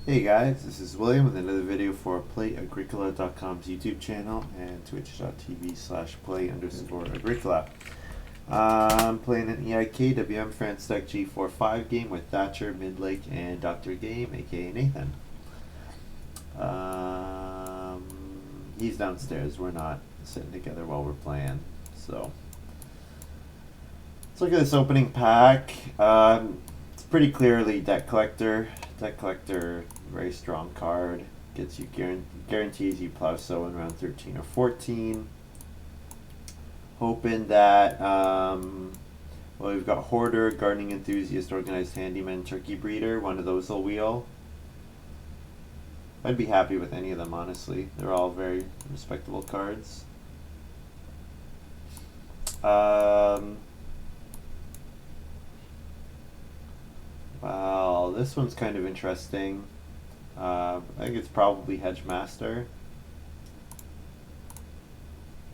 Hey guys, this is William with another video for Play-agricola.com's YouTube channel and twitch.tv/play_agricola. I'm playing an EIK WM France Deck G45 game with Thatcher, Midlake, and Dr. Game, aka Nathan. He's downstairs, we're not sitting together while we're playing, so let's look at this opening pack. It's pretty clearly Deck Collector. Deck Collector, very strong card. Gets you guarantees you Plowsow in round 13 or 14. Hoping that well, we've got Hoarder, Gardening Enthusiast, Organized Handyman, Turkey Breeder. One of those will wheel. I'd be happy with any of them, honestly. They're all very respectable cards. Well, this one's kind of interesting. I think it's probably Hedgemaster.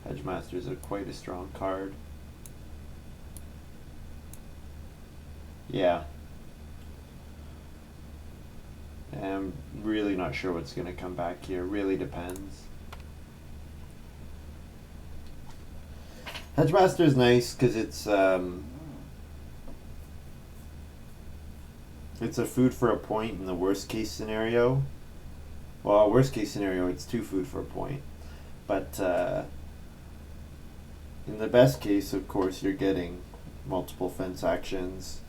Hedgemaster is quite a strong card. Yeah. And I'm really not sure what's going to come back here. Really depends. Hedgemaster is nice because it's a food for a point in the worst case scenario. Well, worst case scenario, it's 2 food for a point. But in the best case, of course, you're getting multiple fence actions.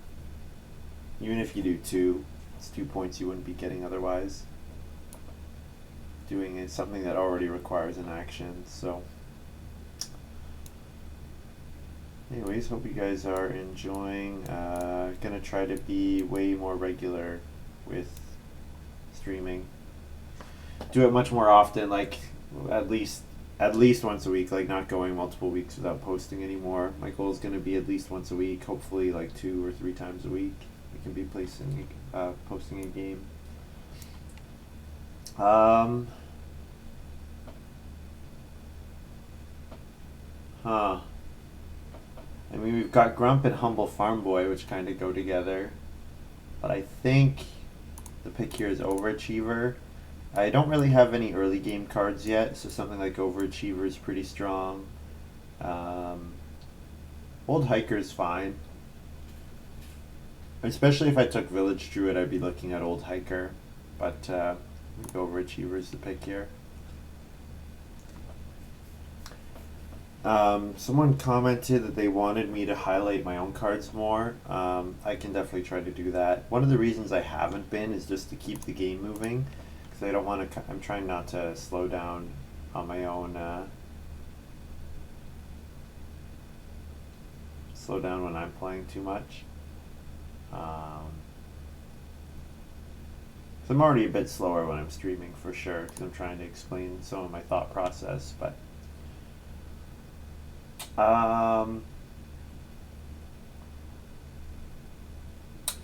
Even if you do 2, it's 2 points you wouldn't be getting otherwise. Doing is something that already requires an action, so. Anyways, hope you guys are enjoying. Gonna try to be way more regular with streaming. Do it much more often, like at least once a week, like not going multiple weeks without posting anymore. My goal is gonna be at least once a week, hopefully like 2 or 3 times a week. We can be posting a game. I mean, we've got Grump and Humble Farm Boy, which kind of go together. But I think the pick here is Overachiever. I don't really have any early game cards yet, so something like Overachiever is pretty strong. Old Hiker is fine. Especially if I took Village Druid, I'd be looking at Old Hiker. But I think Overachiever is the pick here. Someone commented that they wanted me to highlight my own cards more. I can definitely try to do that. One of the reasons I haven't been is just to keep the game moving, because I don't want to. I'm trying not to slow down on my own. Slow down when I'm playing too much. So I'm already a bit slower when I'm streaming for sure, because I'm trying to explain some of my thought process, but. I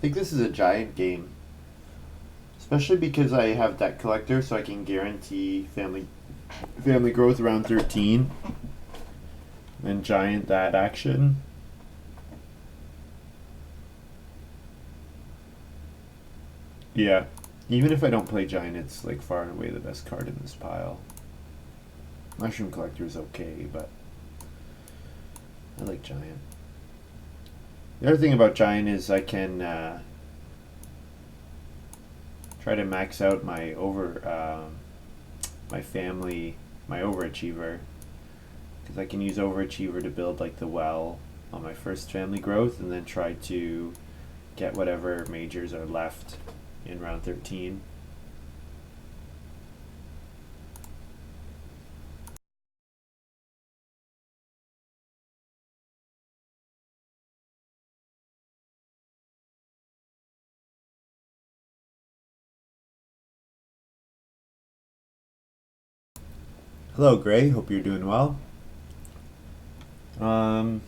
think this is a giant game, especially because I have Deck Collector, so I can guarantee family growth around 13, and giant that action. Yeah, even if I don't play giant, it's like far and away the best card in this pile. Mushroom Collector is okay, but I like giant. The other thing about giant is I can try to max out my my overachiever, because I can use overachiever to build like the well on my first family growth, and then try to get whatever majors are left in round 13. Hello, Gray. Hope you're doing well. I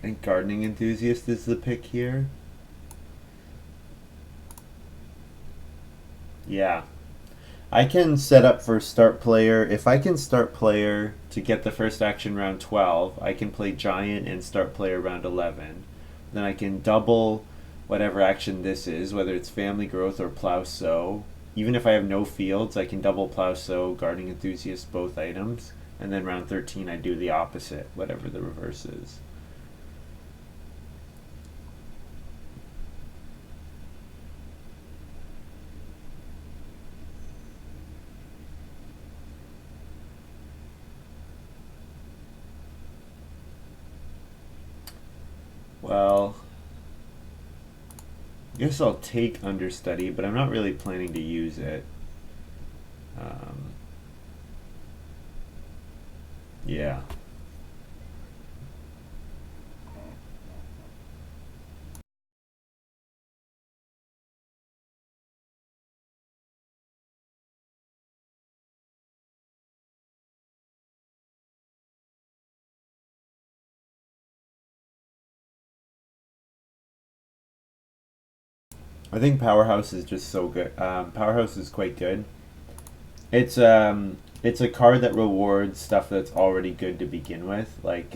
think Gardening Enthusiast is the pick here. Yeah. I can set up for start player. If I can start player to get the first action round 12, I can play giant and start player round 11. then I can double whatever action this is, whether it's family growth or plow sow. Even if I have no fields, I can double plow sow, gardening enthusiast, both items. And then round 13, I do the opposite, whatever the reverse is. Well, I guess I'll take understudy, but I'm not really planning to use it. Um, yeah. I think Powerhouse is just so good. Powerhouse is quite good. It's a card that rewards stuff that's already good to begin with. Like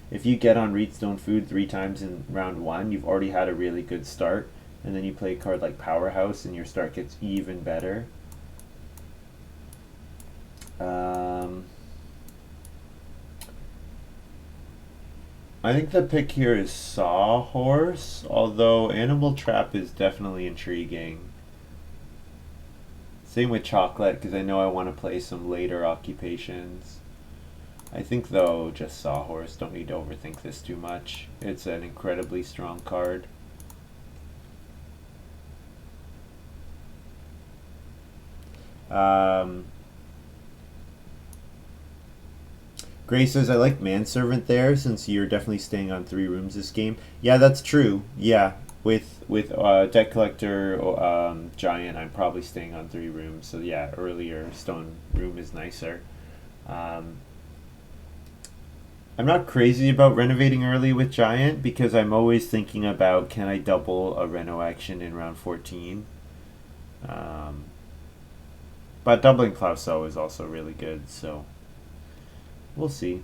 if you get on Reedstone Food 3 times in round one, you've already had a really good start, and then you play a card like Powerhouse, and your start gets even better. Um, I think the pick here is Sawhorse, although Animal Trap is definitely intriguing. Same with Chocolate, because I know I want to play some later occupations. I think, though, just Sawhorse. Don't need to overthink this too much. It's an incredibly strong card. Um, Gray says, I like Manservant there since you're definitely staying on 3 rooms this game. Yeah, that's true. Yeah, with Debt Collector Giant, I'm probably staying on 3 rooms. So yeah, earlier Stone Room is nicer. Um, I'm not crazy about renovating early with Giant because I'm always thinking about can I double a reno action in round 14. Um, but doubling Clauso is also really good, so we'll see.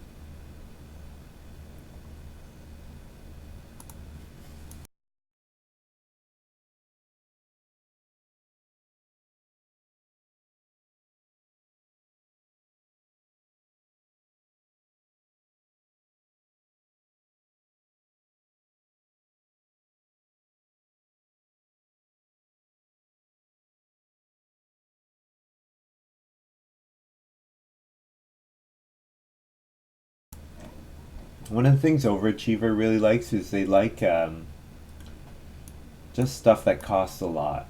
One of the things Overachiever really likes is they like just stuff that costs a lot.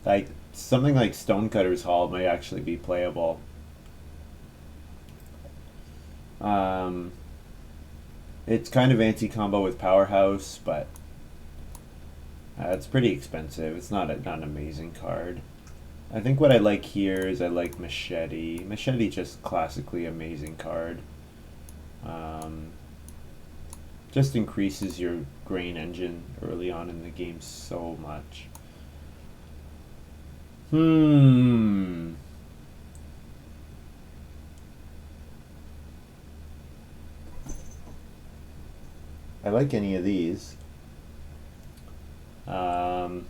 Like something like Stonecutter's Hall might actually be playable. Um, it's kind of anti-combo with Powerhouse, but it's pretty expensive. It's not an amazing card. I think what I like here is I like Machete. Machete just classically amazing card. Um, just increases your grain engine early on in the game so much. I like any of these. Um,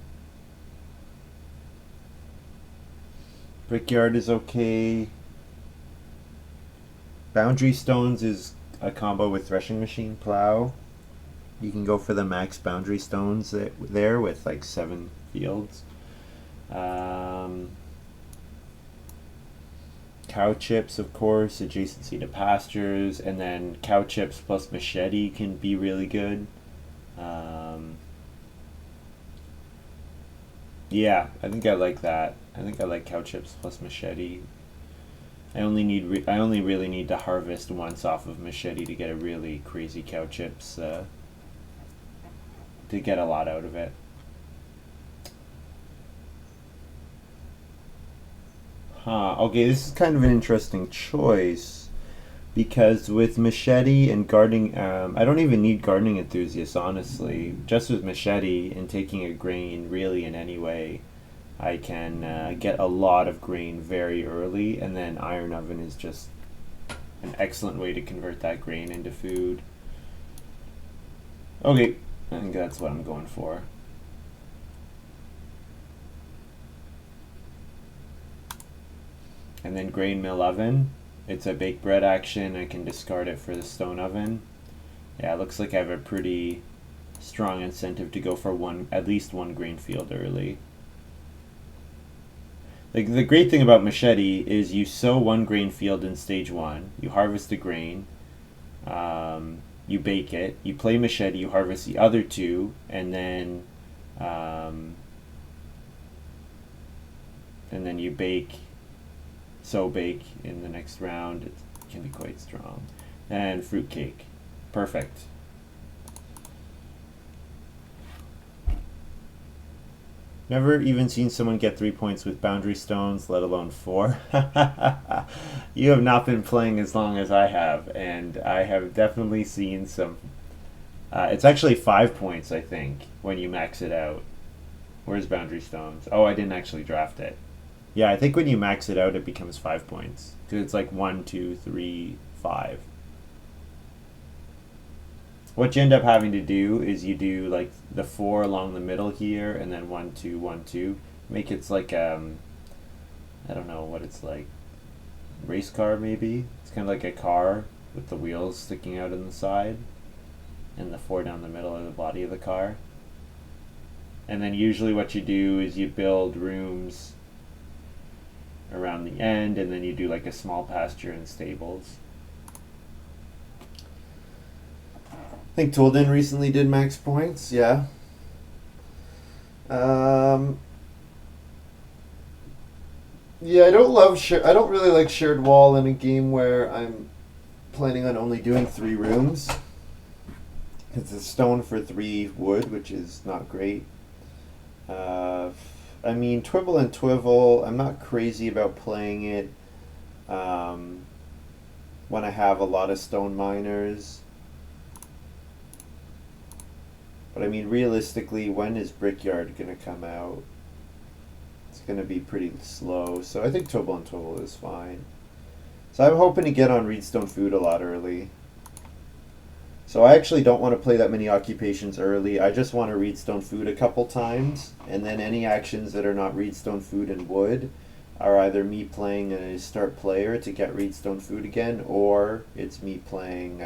Brickyard is okay. Boundary Stones is a combo with Threshing Machine Plow. You can go for the max Boundary Stones there with like 7 fields. Um, Cow Chips, of course, adjacency to pastures, and then Cow Chips plus Machete can be really good. Um, yeah, I think I like that. I think I like Cow Chips plus Machete. I only really need to harvest once off of Machete to get a really crazy Cow Chips to get a lot out of it. Huh. Okay, this is kind of an interesting choice because with Machete and gardening, I don't even need gardening enthusiasts, honestly. Just with Machete and taking a grain really in any way, I can get a lot of grain very early, and then Iron Oven is just an excellent way to convert that grain into food. Okay, I think that's what I'm going for. And then grain mill oven. It's a baked bread action. I can discard it for the stone oven. Yeah, it looks like I have a pretty strong incentive to go for at least one grain field early. Like, the great thing about machete is you sow one grain field in stage 1, you harvest the grain, you bake it, you play machete, you harvest the other 2, and then you bake in the next round. It can be quite strong. And fruitcake. Perfect. Never even seen someone get 3 points with boundary stones, let alone 4. You have not been playing as long as I have, and I have definitely seen some. It's actually 5 points, I think, when you max it out. Where's boundary stones? Oh, I didn't actually draft it. Yeah, I think when you max it out, it becomes 5 points. Because it's like 1, 2, 3, 5. What you end up having to do is you do like the 4 along the middle here, and then 1, 2, 1, 2. Make it like I don't know what it's like. Race car maybe. It's kind of like a car with the wheels sticking out on the side, and the 4 down the middle of the body of the car. And then usually what you do is you build rooms around the end, and then you do like a small pasture and stables. I think Tolden recently did max points, yeah. Yeah, I don't really like shared wall in a game where I'm planning on only doing 3 rooms. It's a stone for 3 wood, which is not great. I mean, Twibble and Twivel, I'm not crazy about playing it when I have a lot of stone miners. But I mean, realistically, when is Brickyard going to come out? It's going to be pretty slow. So I think Twibble and Twivel is fine. So I'm hoping to get on Reedstone Food a lot early. So I actually don't want to play that many occupations early. I just want to Reedstone Food a couple times, and then any actions that are not Reedstone Food and Wood are either me playing a start player to get Reedstone Food again, or it's me playing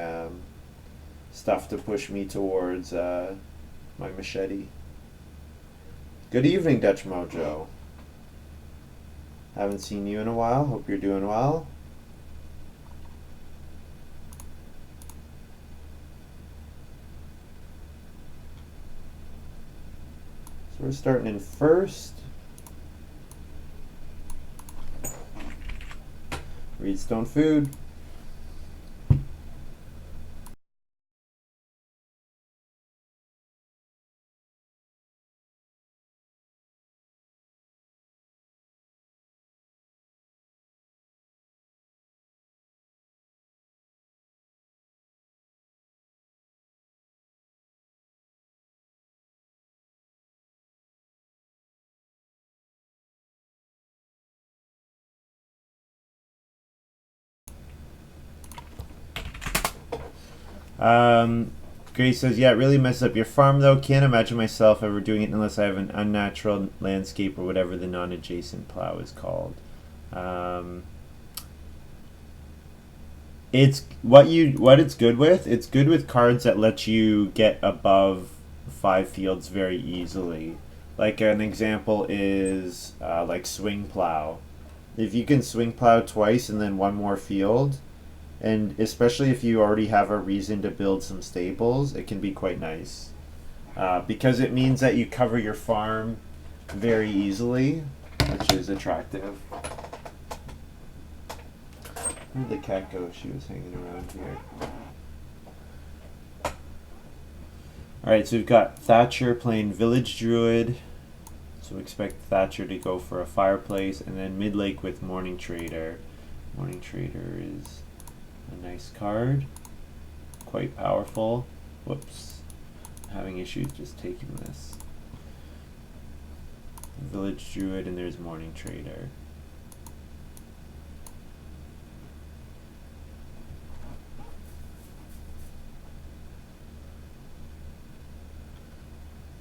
stuff to push me towards my machete. Good evening, Dutch Mojo. Haven't seen you in a while. Hope you're doing well. So we're starting in first. Reedstone Food. Grace says, yeah, it really messes up your farm, though. Can't imagine myself ever doing it unless I have an unnatural landscape or whatever the non-adjacent plow is called. It's what it's good with. It's good with cards that let you get above 5 fields very easily. Like an example is like swing plow. If you can swing plow twice and then one more field, and especially if you already have a reason to build some stables, it can be quite nice. Because it means that you cover your farm very easily, which is attractive. Where did the cat go? She was hanging around here. Alright, so we've got Thatcher playing Village Druid. So we expect Thatcher to go for a fireplace, and then Midlake with Morning Trader. Morning Trader is a nice card. Quite powerful. Whoops. I'm having issues just taking this. Village Druid, and there's Morning Trader.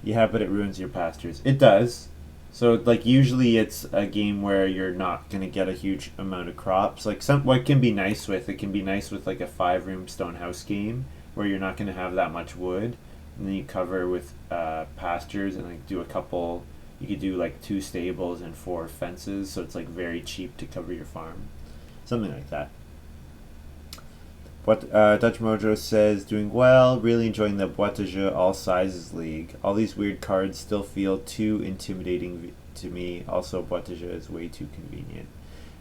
Yeah, but it ruins your pastures. It does. So like usually it's a game where you're not gonna get a huge amount of crops. Like some what can be nice with it can be nice with like a 5 room stone house game where you're not gonna have that much wood, and then you cover with pastures and like do a couple. You could do like 2 stables and 4 fences, so it's like very cheap to cover your farm, something like that. What Dutch Mojo says, doing well, really enjoying the Boîte de Jeu All Sizes League. All these weird cards still feel too intimidating to me. Also, Boîte de Jeu is way too convenient.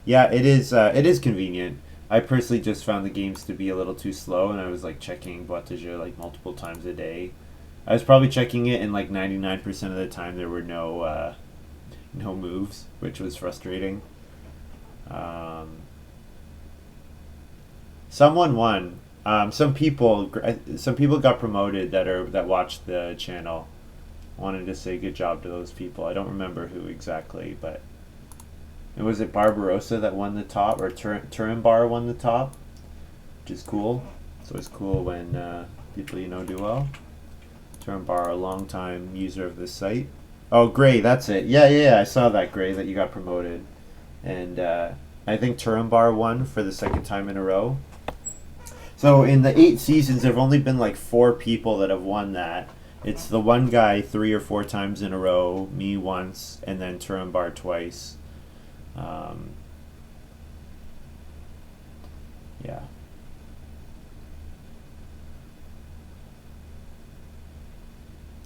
Yeah, it is. It is convenient. I personally just found the games to be a little too slow, and I was like checking Boîte de Jeu like multiple times a day. I was probably checking it, and like 99% of the time there were no moves, which was frustrating. Um, Someone won. Some people got promoted that watched the channel. Wanted to say good job to those people. I don't remember who exactly, but was it Barbarossa that won the top, or Turambar won the top, which is cool. So it's cool when people you know do well. Turambar, a long time user of this site. Oh, Gray, that's it. Yeah, yeah, yeah. I saw that, Gray, that you got promoted, and I think Turambar won for the second time in a row. So in the 8 seasons, there've only been like 4 people that have won that. It's the one guy 3 or 4 times in a row, me once, and then Turambar twice. Um, yeah,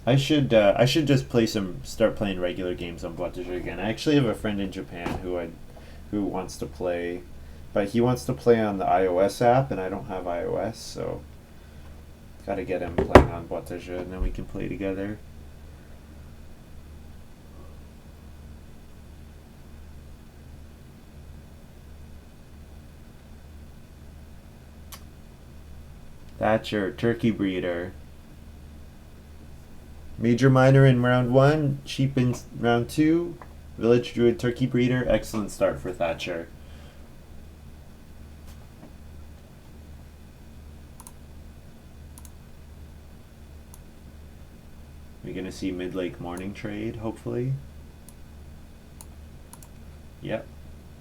I should just start playing regular games on Boîte again. I actually have a friend in Japan who wants to play, but he wants to play on the iOS app, and I don't have iOS, so got to get him playing on Boîte and then we can play together. Thatcher, turkey breeder. Major miner in round one, sheep in round two, village druid turkey breeder. Excellent start for Thatcher. We're gonna see mid lake morning trade, hopefully. Yep.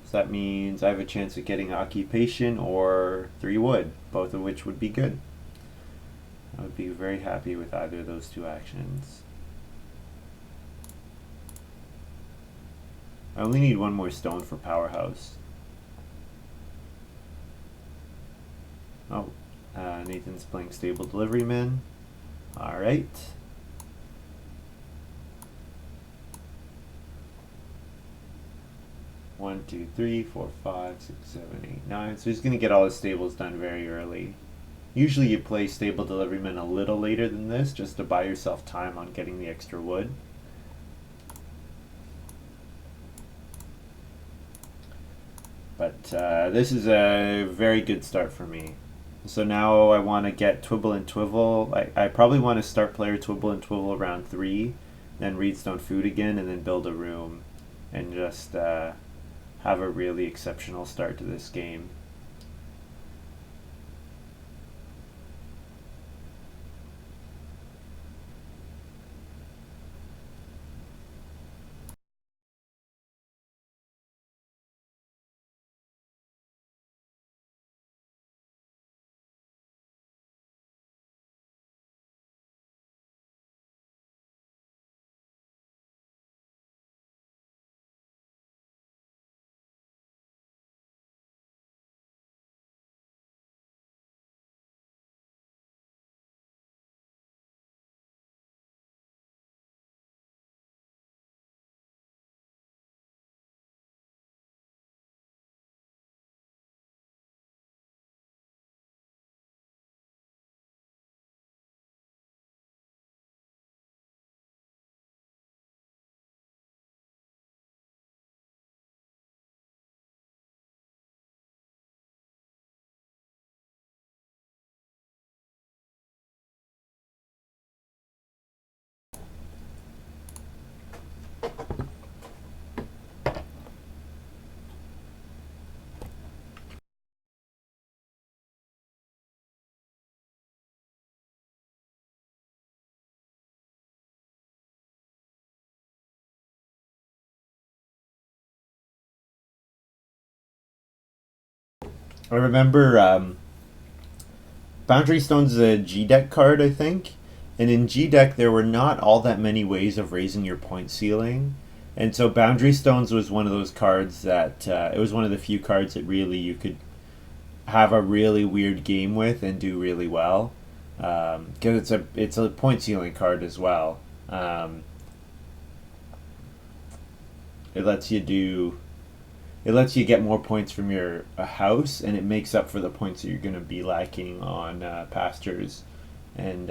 So that means I have a chance of getting occupation or 3 wood, both of which would be good. I would be very happy with either of those 2 actions. I only need 1 more stone for powerhouse. Oh, Nathan's playing stable deliveryman. All right. One, two, three, four, five, six, seven, eight, nine. So he's gonna get all his stables done very early. Usually you play stable deliveryman a little later than this, just to buy yourself time on getting the extra wood. But this is a very good start for me. So now I want to get Twibble and Twivel. I probably want to start player Twibble and Twivel round 3, then Reedstone Food again, and then build a room, and just have a really exceptional start to this game. I remember Boundary Stone's a G deck card, I think. And in G deck, there were not all that many ways of raising your point ceiling. And so Boundary Stones was one of those cards that it was one of the few cards that really you could have a really weird game with and do really well. Because it's a point ceiling card as well. It lets you do it lets you get more points from your house, and it makes up for the points that you're going to be lacking on pastures and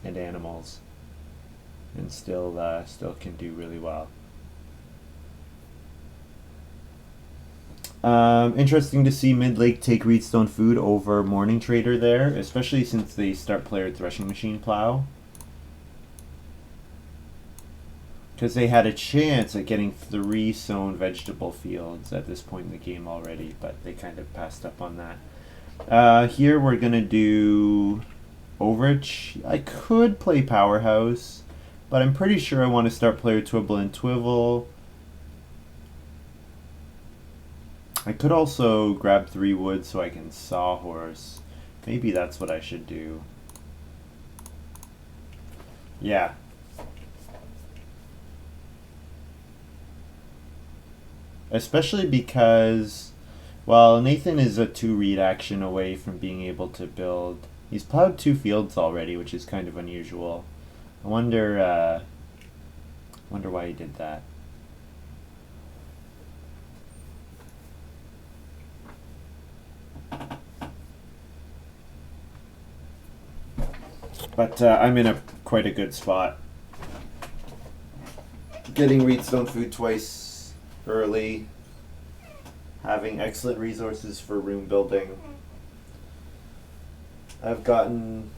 animals, and still can do really well. Interesting to see Mid-Lake take Reedstone Food over Morning Trader there, especially since they start player Threshing Machine Plow. Because they had a chance at getting 3 sown vegetable fields at this point in the game already, but they kind of passed up on that. Here we're going to do Overage. I could play Powerhouse, but I'm pretty sure I want to start player Twibble and Twivel. I could also grab 3 wood so I can Sawhorse. Maybe that's what I should do. Yeah. Especially because, well, Nathan is a 2 read action away from being able to build. He's plowed 2 fields already, which is kind of unusual. I wonder why he did that. But I'm in quite a good spot. Getting Reedstone Food twice early, having excellent resources for room building. I've gotten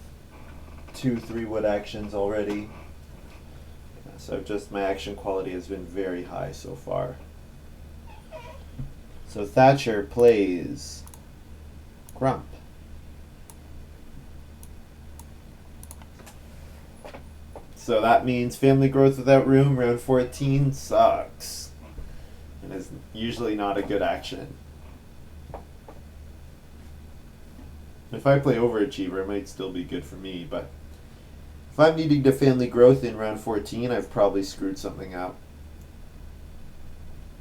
2 3 wood actions already, so my action quality has been very high so far. So Thatcher plays Grump. So that means family growth without room, round 14 sucks. And is usually not a good action. If I play Overachiever, it might still be good for me, but if I'm needing to family growth in round 14, I've probably screwed something up.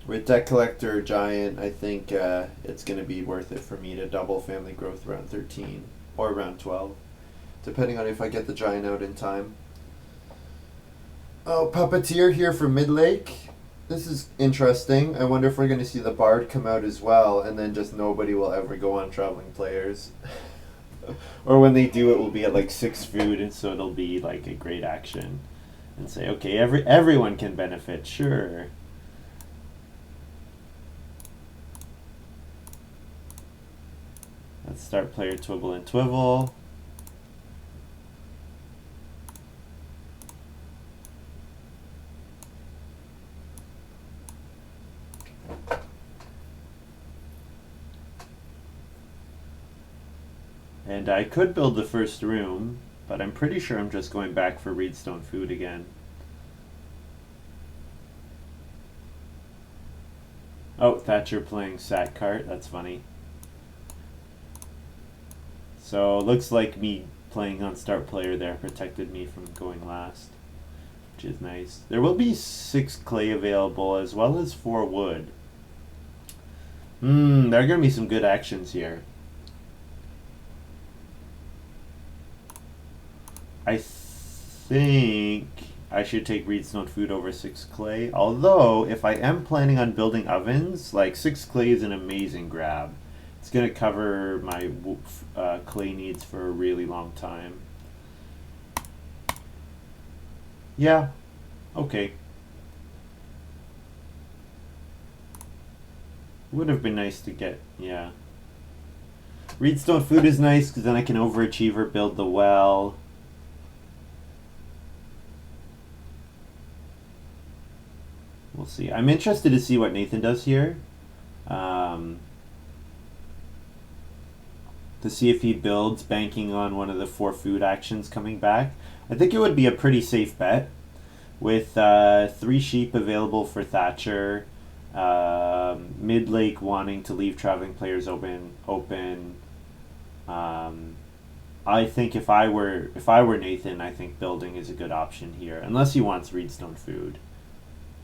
With Deck Collector Giant, I think it's going to be worth it for me to double family growth round 13 or round 12, depending on if I get the Giant out in time. Oh, Puppeteer here for Mid-Lake. This is interesting. I wonder if we're going to see the Bard come out as well, and then just nobody will ever go on Traveling Players. Or when they do, it will be at like 6 food, and so it'll be like a great action. And say, okay, everyone can benefit, sure. Let's start player Twibble and Twivel. And I could build the first room, but I'm pretty sure I'm just going back for Reedstone Food again. Oh, Thatcher playing Sack Cart, that's funny. So looks like me playing on start player there protected me from going last, which is nice. There will be 6 clay available as well as 4 wood. There are going to be some good actions here. I think I should take Reedstone Food over 6 clay. Although, if I am planning on building ovens, like 6 clay is an amazing grab. It's going to cover my clay needs for a really long time. Yeah, okay. Would have been nice to get, yeah. Reedstone Food is nice because then I can Overachiever build the well. We'll see. I'm interested to see what Nathan does here. To see if he builds banking on one of the 4 food actions coming back. I think it would be a pretty safe bet with 3 sheep available for Thatcher, Mid-lake wanting to leave traveling players open. Um, I think if I were Nathan, I think building is a good option here, unless he wants reedstone food.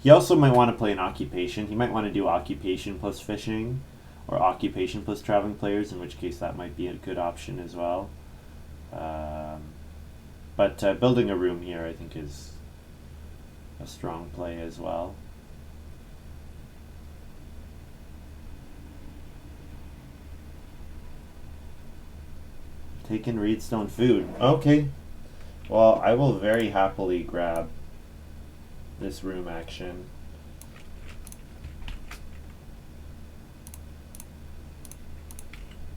He also might want to play an occupation. He might want to do occupation plus fishing, or occupation plus traveling players, in which case that might be a good option as well. Um, but building a room here, I think, is a strong play as well. Taking reedstone food. Okay. Well, I will very happily grab this room action.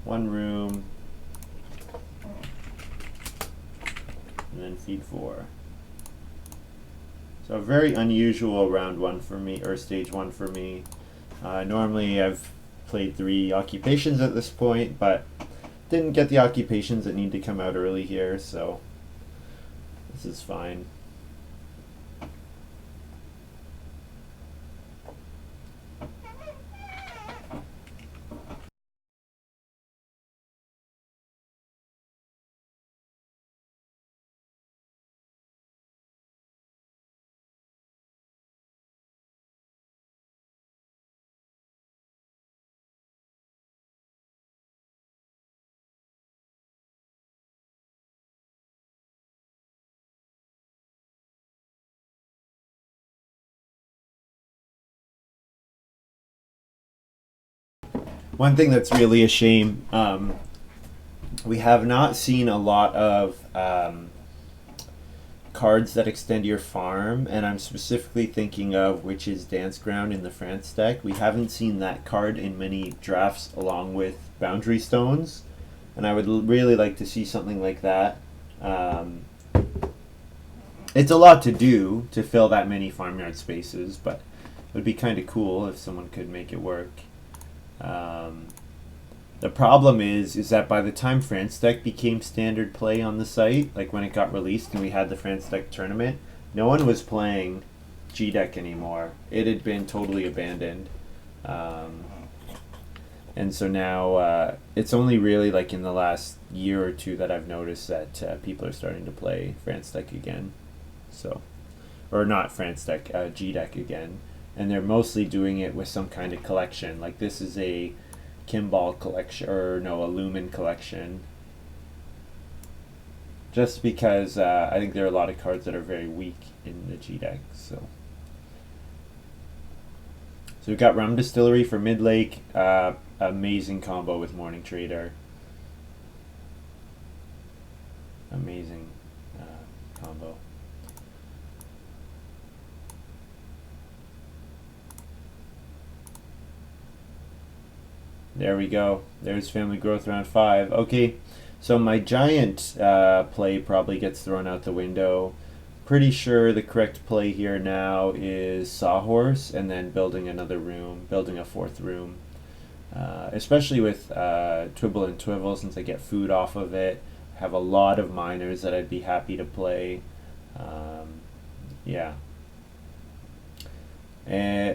One room. And then feed 4. So a very unusual round 1 for me, or stage 1 for me. Normally I've played 3 occupations at this point, but didn't get the occupations that need to come out early here, so this is fine. One thing that's really a shame, we have not seen a lot of cards that extend your farm, and I'm specifically thinking of Witch's Dance Ground in the France deck. We haven't seen that card in many drafts along with Boundary Stones, and I would really like to see something like that. It's a lot to do to fill that many farmyard spaces, but it would be kind of cool if someone could make it work. The problem is that by the time France deck became standard play on the site, like when it got released and we had the France deck tournament, no one was playing G deck anymore. It had been totally abandoned. And so now it's only really like in the last year or two that I've noticed that people are starting to play France deck again. So, or not France deck, G deck again. And they're mostly doing it with some kind of collection. Like this is a Kimball collection, or no, a Lumen collection. Just because I think there are a lot of cards that are very weak in the G deck. So we've got Rum Distillery for mid-lake. Amazing combo with Morning Trader. Amazing combo. There we go. There's Family Growth round 5. Okay, so my giant play probably gets thrown out the window. Pretty sure the correct play here now is Sawhorse and then building another room, building a 4th room. Especially with Twibble and Twivel, since I get food off of it. I have a lot of miners that I'd be happy to play. Yeah.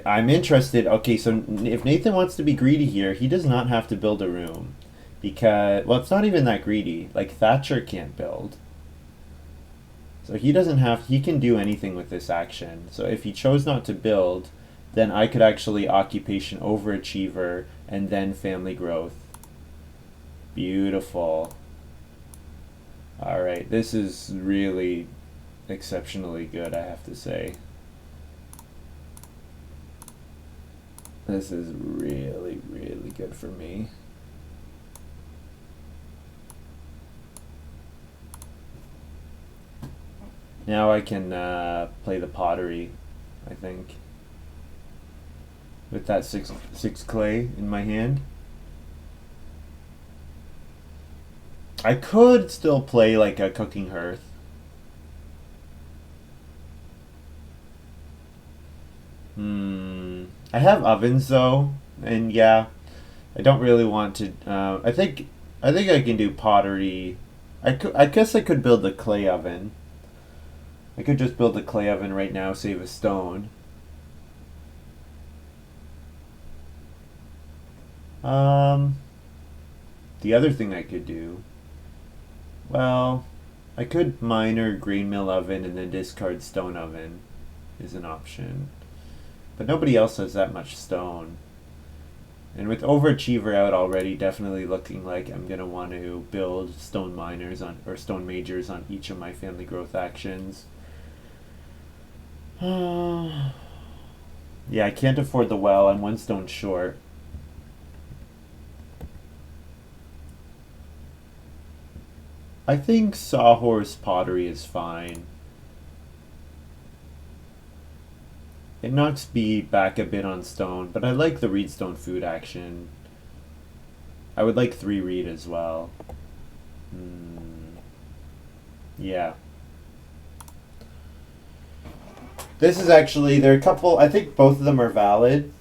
I'm interested. Okay, so if Nathan wants to be greedy here, he does not have to build a room. Because, well, it's not even that greedy. Like, Thatcher can't build. So he doesn't have, he can do anything with this action. So if he chose not to build, then I could actually Occupation Overachiever and then Family Growth. Beautiful. Alright, this is really exceptionally good, I have to say. This is really, really good for me. Now I can play the pottery, I think, with that six clay in my hand. I could still play like a cooking hearth. I have ovens though, and yeah, I don't really want to. I think I can do pottery. I guess I could build a clay oven. I could just build a clay oven right now, save a stone. Um, the other thing I could do, well, I could miner green mill oven and then discard stone oven is an option. But nobody else has that much stone. And with Overachiever out already, definitely looking like I'm going to want to build stone miners on or stone majors on each of my family growth actions. Yeah, I can't afford the well. I'm one stone short. I think Sawhorse Pottery is fine. It knocks me back a bit on stone, but I like the Reedstone food action. I would like 3 Reed as well. Yeah. This is actually, there are a couple, I think both of them are valid.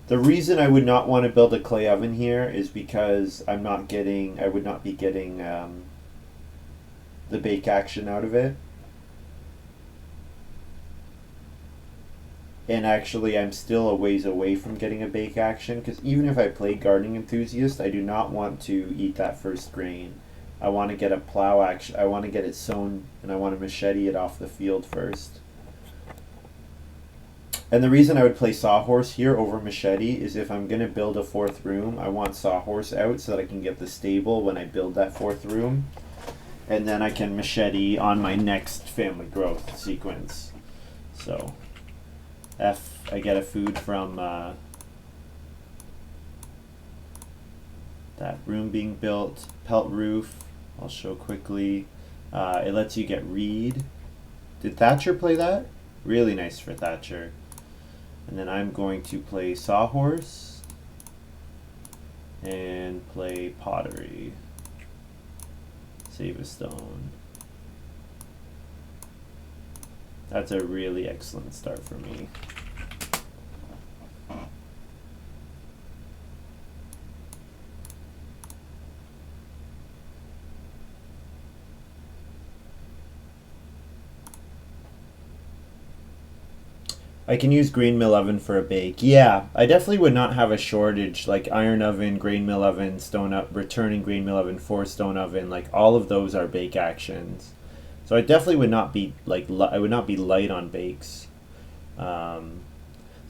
The reason I would not want to build a clay oven here is because I would not be getting the bake action out of it. And actually, I'm still a ways away from getting a bake action because even if I play Gardening Enthusiast, I do not want to eat that first grain. I want to get a plow action. I want to get it sown and I want to machete it off the field first. And the reason I would play Sawhorse here over Machete is if I'm going to build a 4th room, I want Sawhorse out so that I can get the stable when I build that 4th room. And then I can Machete on my next family growth sequence. So, I get a food from that room being built. Pelt roof, I'll show quickly. It lets you get Reed. Did Thatcher play that? Really nice for Thatcher. And then I'm going to play Sawhorse and play Pottery. Save a stone. That's a really excellent start for me. I can use green mill oven for a bake. Yeah, I definitely would not have a shortage like iron oven, grain mill oven, stone up, returning grain mill oven for stone oven. Like all of those are bake actions. So I definitely would not be like I would not be light on bakes. The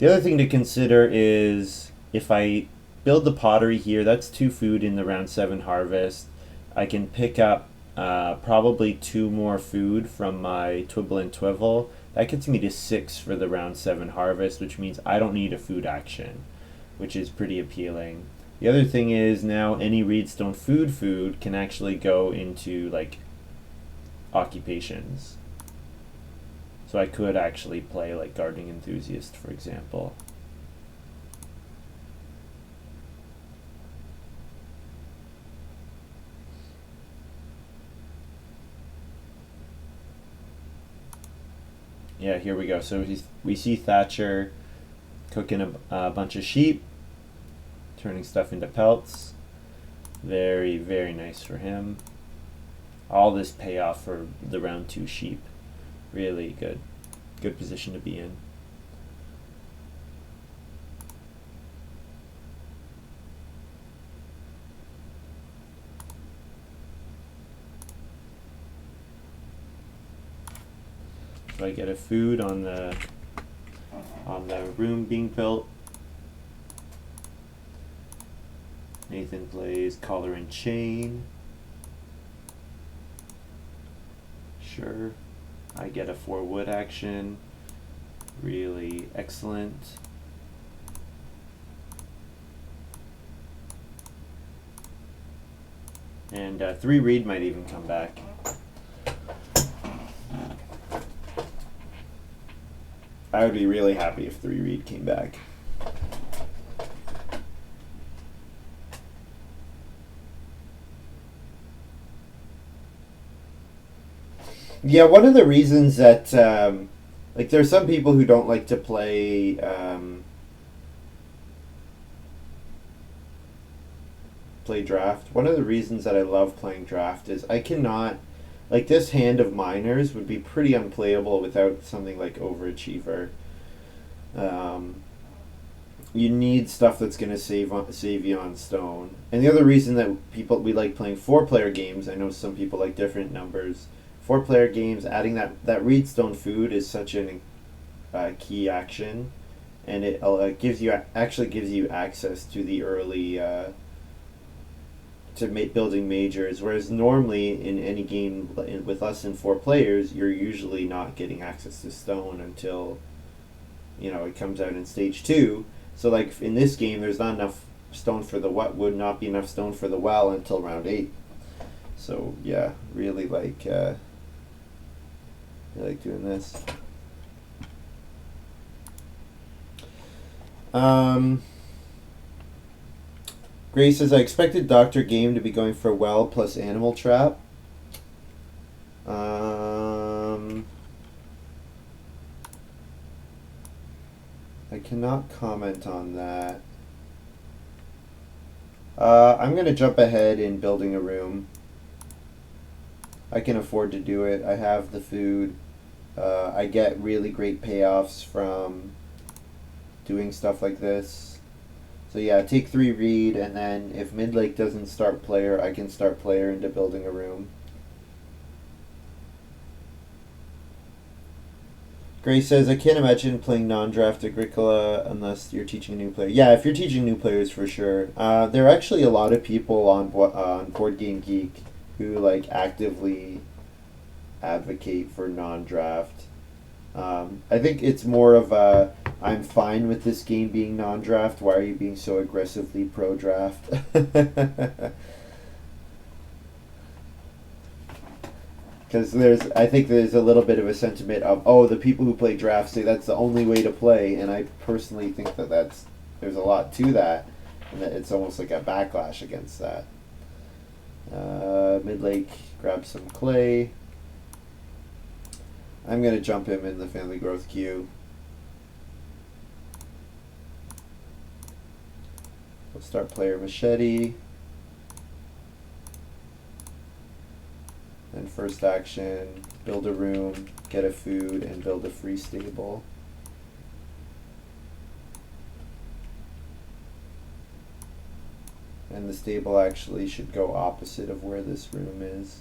other thing to consider is if I build the pottery here, that's 2 food in the round 7 harvest. I can pick up probably 2 more food from my Twibble and Twivel. That gets me to 6 for the round 7 harvest, which means I don't need a food action, which is pretty appealing. The other thing is now any Reedstone food can actually go into like occupations. So I could actually play like Gardening Enthusiast, for example. Yeah, here we go. So we see Thatcher cooking a bunch of sheep, turning stuff into pelts. Very, very nice for him. All this payoff for the round 2 sheep. Really good. Good position to be in. So I get a food on the room being built. Nathan plays collar and chain. Sure. I get a 4 wood action. Really excellent. And 3 Reed might even come back. I would be really happy if 3 Reed came back. Yeah, one of the reasons that like there's some people who don't like to play play draft. One of the reasons that I love playing draft is I cannot like this hand of miners would be pretty unplayable without something like Overachiever. you need stuff that's going to save you on stone. And the other reason that we like playing 4-player games, I know some people like different numbers. 4-player games, adding that read stone food is such an key action, and it gives you access to the early building majors. Whereas normally in any game with less than 4 players, you're usually not getting access to stone until it comes out in stage 2. So like in this game, there's not enough stone for the would not be enough stone for the well until round 8. So yeah, really like doing this. Grace says, I expected Dr. Game to be going for well plus animal trap. I cannot comment on that. I'm going to jump ahead in building a room. I can afford to do it. I have the food. I get really great payoffs from doing stuff like this. So yeah, take 3 read, and then if Midlake doesn't start player, I can start player into building a room. Grace says, I can't imagine playing non-draft Agricola unless you're teaching a new player. Yeah, if you're teaching new players, for sure. There are actually a lot of people on Board Game Geek who like actively advocate for non-draft. I think it's more of a, I'm fine with this game being non-draft. Why are you being so aggressively pro-draft? Because I think there's a little bit of a sentiment of, the people who play draft say that's the only way to play, and I personally think that there's a lot to that, and that it's almost like a backlash against that. Midlake grabs some clay. I'm going to jump him in the family growth queue. We'll start player machete. Then first action, build a room, get a food, and build a free stable. And the stable actually should go opposite of where this room is,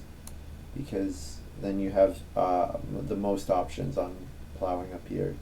because then you have the most options on plowing up here.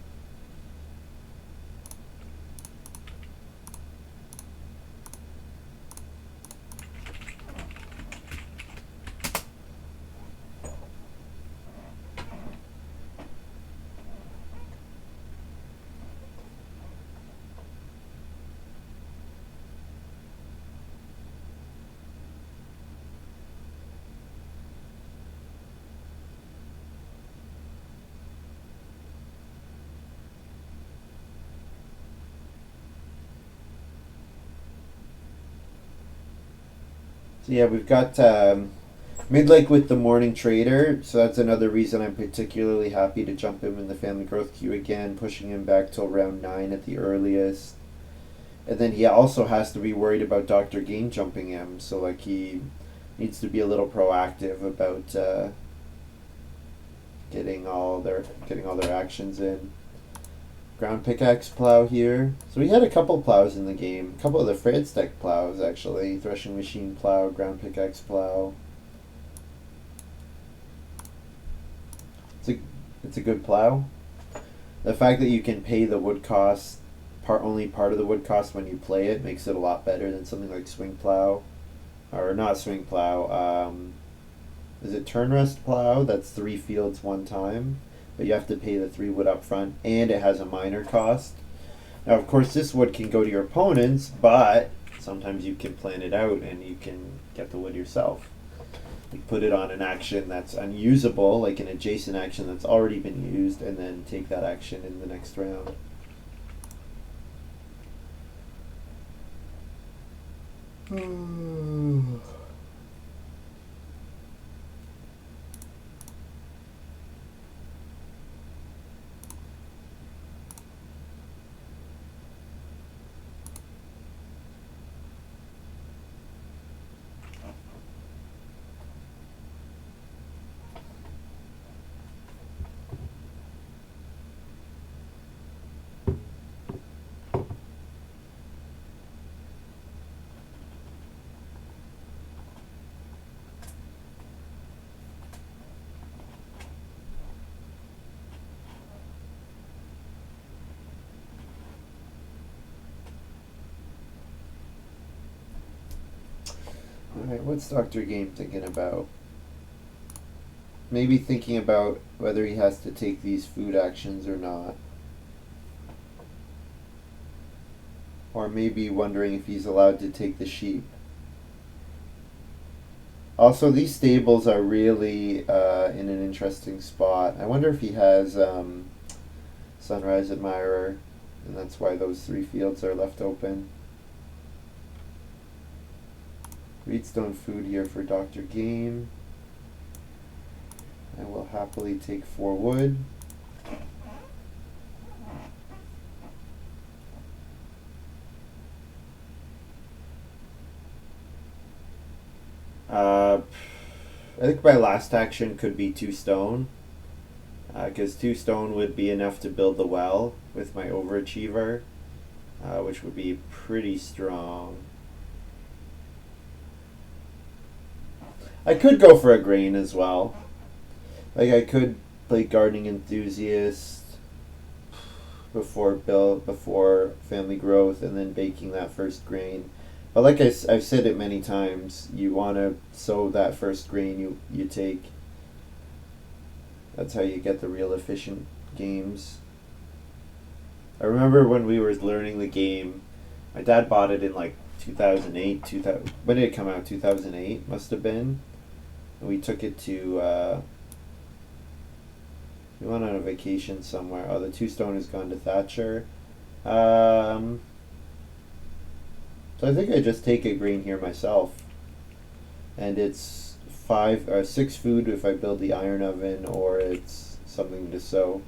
So yeah, we've got Midlake with the Morning Trader, so that's another reason I'm particularly happy to jump him in the family growth queue again, pushing him back till round 9 at the earliest. And then he also has to be worried about Dr. Game jumping him, so like he needs to be a little proactive about getting all their actions in. Ground pickaxe plow here. So we had a couple plows in the game. A couple of the Fradstack plows, actually. Threshing machine plow, ground pickaxe plow. It's a good plow. The fact that you can pay the wood cost, only part of the wood cost when you play it, makes it a lot better than something like swing plow. Or not swing plow. Is it turn rest plow? That's 3 fields one time. But you have to pay the 3 wood up front, and it has a minor cost. Now, of course, this wood can go to your opponents, but sometimes you can plan it out and you can get the wood yourself. You put it on an action that's unusable, like an adjacent action that's already been used, and then take that action in the next round. Alright, what's Dr. Game thinking about? Maybe thinking about whether he has to take these food actions or not. Or maybe wondering if he's allowed to take the sheep. Also, these stables are really in an interesting spot. I wonder if he has Sunrise Admirer, and that's why those 3 fields are left open. Reedstone food here for Dr. Game. I will happily take 4 wood. I think my last action could be 2 stone, because 2 stone would be enough to build the well with my Overachiever, which would be pretty strong. I could go for a grain as well. Like, I could play Gardening Enthusiast before Family Growth, and then baking that first grain. But like I've said it many times, you want to sow that first grain you take. That's how you get the real efficient games. I remember when we were learning the game, my dad bought it in like 2008. When did it come out? 2008 must have been. And we took it to, we went on a vacation somewhere. Oh, the 2 stone has gone to Thatcher. So I think I just take a grain here myself, and it's 5 or 6 food if I build the iron oven, or it's something to sow.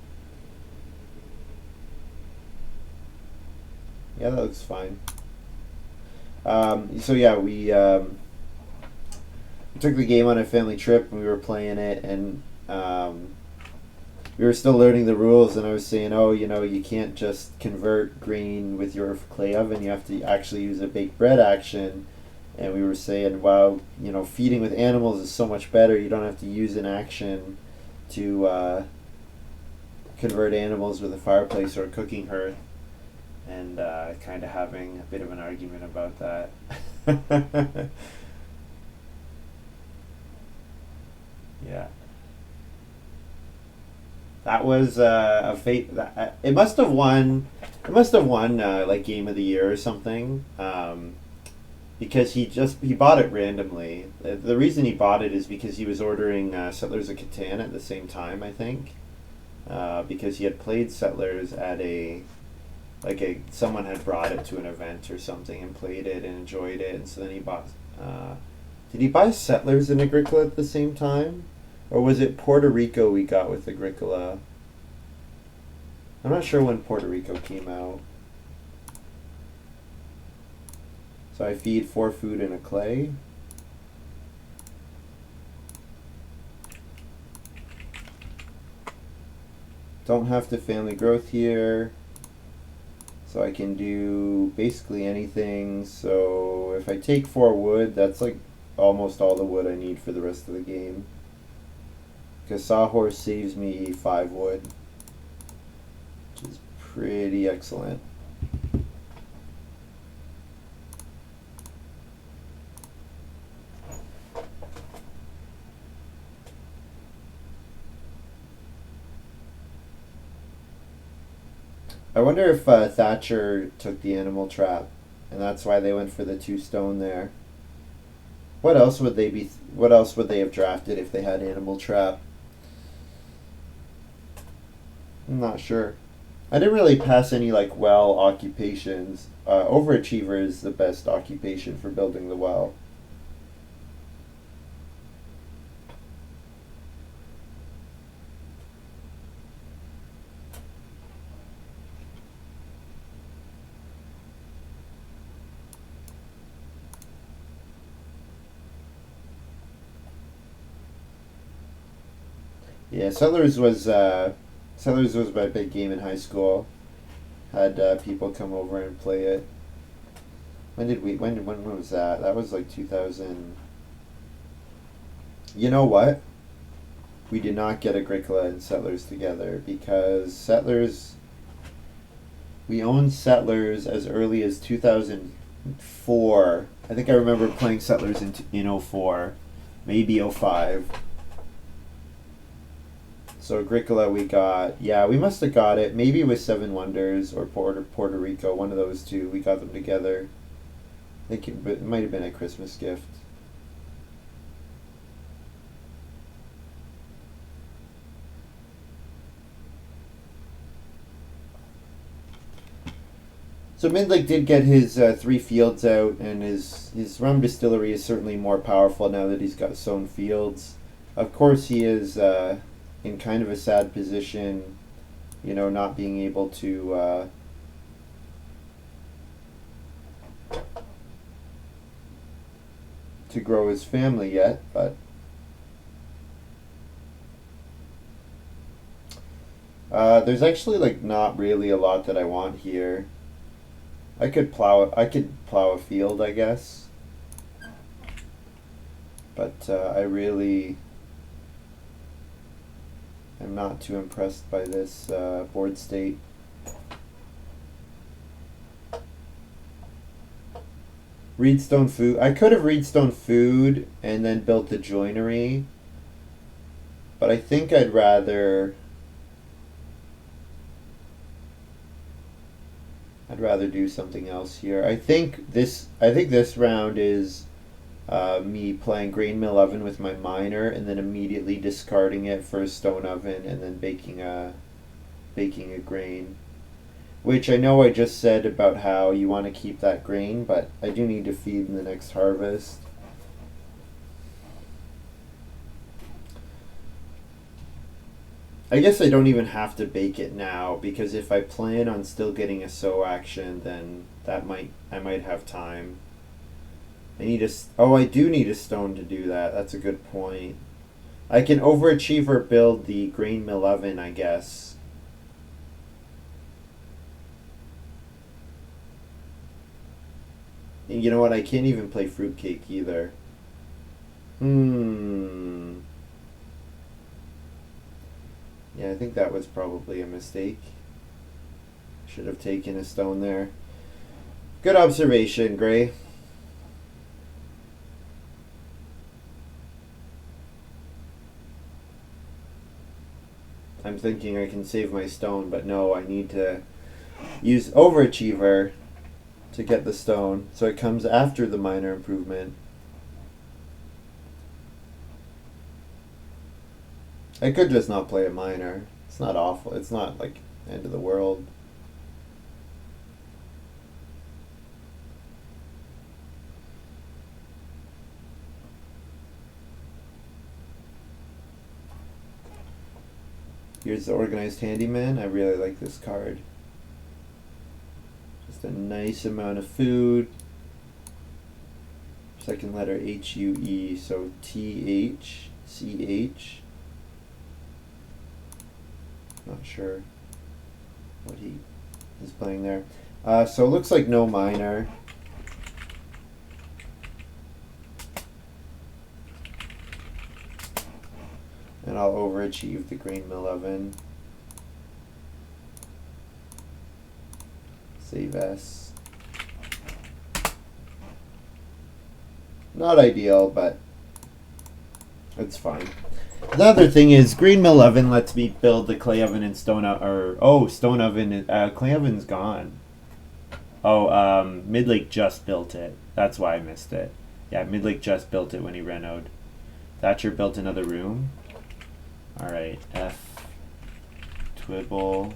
Yeah, that looks fine. So yeah, we took the game on a family trip, and we were playing it, and we were still learning the rules, and I was saying, oh, you can't just convert grain with your clay oven, you have to actually use a baked bread action. And we were saying, wow, feeding with animals is so much better, you don't have to use an action to convert animals with a fireplace or a cooking hearth. And kind of having a bit of an argument about that. Yeah. That was a fate. It must have won. It must have won like Game of the Year or something. Because he bought it randomly. The reason he bought it is because he was ordering Settlers of Catan at the same time, I think. Because he had played Settlers at someone had brought it to an event or something and played it and enjoyed it, and so then he bought. Did he buy Settlers and Agricola at the same time? Or was it Puerto Rico we got with Agricola? I'm not sure when Puerto Rico came out. So I feed 4 food in a clay. Don't have to family growth here. So I can do basically anything. So if I take 4 wood, that's like almost all the wood I need for the rest of the game. Because Sawhorse saves me 5 wood, which is pretty excellent. I wonder if Thatcher took the animal trap, and that's why they went for the 2 stone there. What else would they be? What else would they have drafted if they had animal trap? I'm not sure. I didn't really pass any well occupations. Overachiever is the best occupation for building the well. Yeah, Settlers was my big game in high school. Had people come over and play it. When was that? That was like 2000. You know what? We did not get Agricola and Settlers together because we owned Settlers as early as 2004, I think I remember playing Settlers in '04, maybe '05. So Agricola we got, yeah, we must have got it. Maybe it was Seven Wonders or Puerto Rico, one of those two. We got them together. I think it might have been a Christmas gift. So Midlake did get his 3 fields out, and his rum distillery is certainly more powerful now that he's got sown fields. Of course, he is in kind of a sad position, not being able to grow his family yet, but there's actually like not really a lot that I want here. I could plow a field, I guess, but I really am not too impressed by this board state. Reedstone food. I could have Reedstone food and then built the joinery, but I think I'd rather do something else here. I think this round is me playing grain mill oven with my miner and then immediately discarding it for a stone oven and then baking a grain. Which I know I just said about how you want to keep that grain, but I do need to feed in the next harvest. I guess I don't even have to bake it now, because if I plan on still getting a sow action, then I might have time. I do need a stone to do that. That's a good point. I can overachiever build the grain mill oven, I guess. And you know what? I can't even play fruitcake either. Yeah, I think that was probably a mistake. Should have taken a stone there. Good observation, Gray. I'm thinking I can save my stone, but no, I need to use Overachiever to get the stone, so it comes after the minor improvement. I could just not play a minor. It's not awful. It's not like end of the world. Here's the Organized Handyman. I really like this card. Just a nice amount of food. Second letter H-U-E, so T-H-C-H. Not sure what he is playing there. So it looks like no minor. And I'll overachieve the grain mill oven. Save S. Not ideal, but it's fine. The other thing is, Green Mill Oven lets me build the clay oven and stone oven. Stone oven. Clay oven's gone. Midlake just built it. That's why I missed it. Yeah, Midlake just built it when he renoed. Thatcher built another room. Alright, F. Twibble.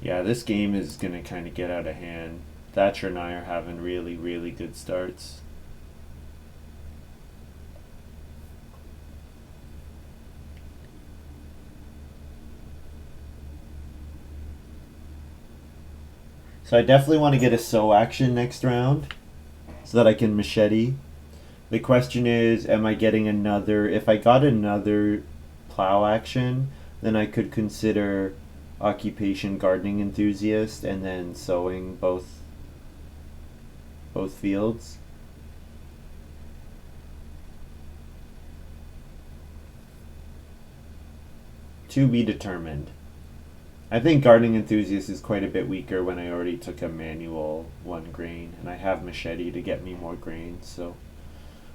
Yeah, this game is going to kind of get out of hand. Thatcher and I are having really, really good starts. So I definitely want to get a sow action next round so that I can machete. The question is, am I getting another... If I got another plow action, then I could consider occupation gardening enthusiast and then sowing both fields. To be determined. I think Gardening Enthusiast is quite a bit weaker when I already took a manual 1 grain, and I have Machete to get me more grain, so,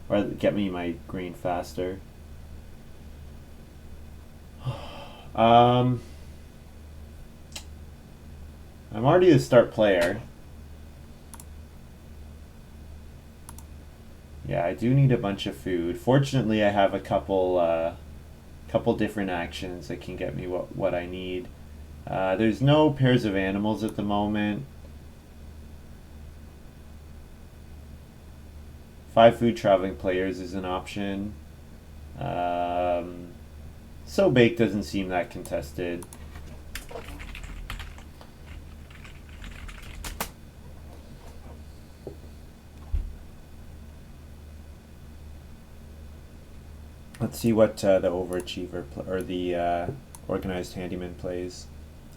or get me my grain faster. I'm already a start player. Yeah, I do need a bunch of food. Fortunately, I have a couple different actions that can get me what I need. There's no pairs of animals at the moment. 5 food traveling players is an option. So Bake doesn't seem that contested. Let's see what the Overachiever or the Organized Handyman plays.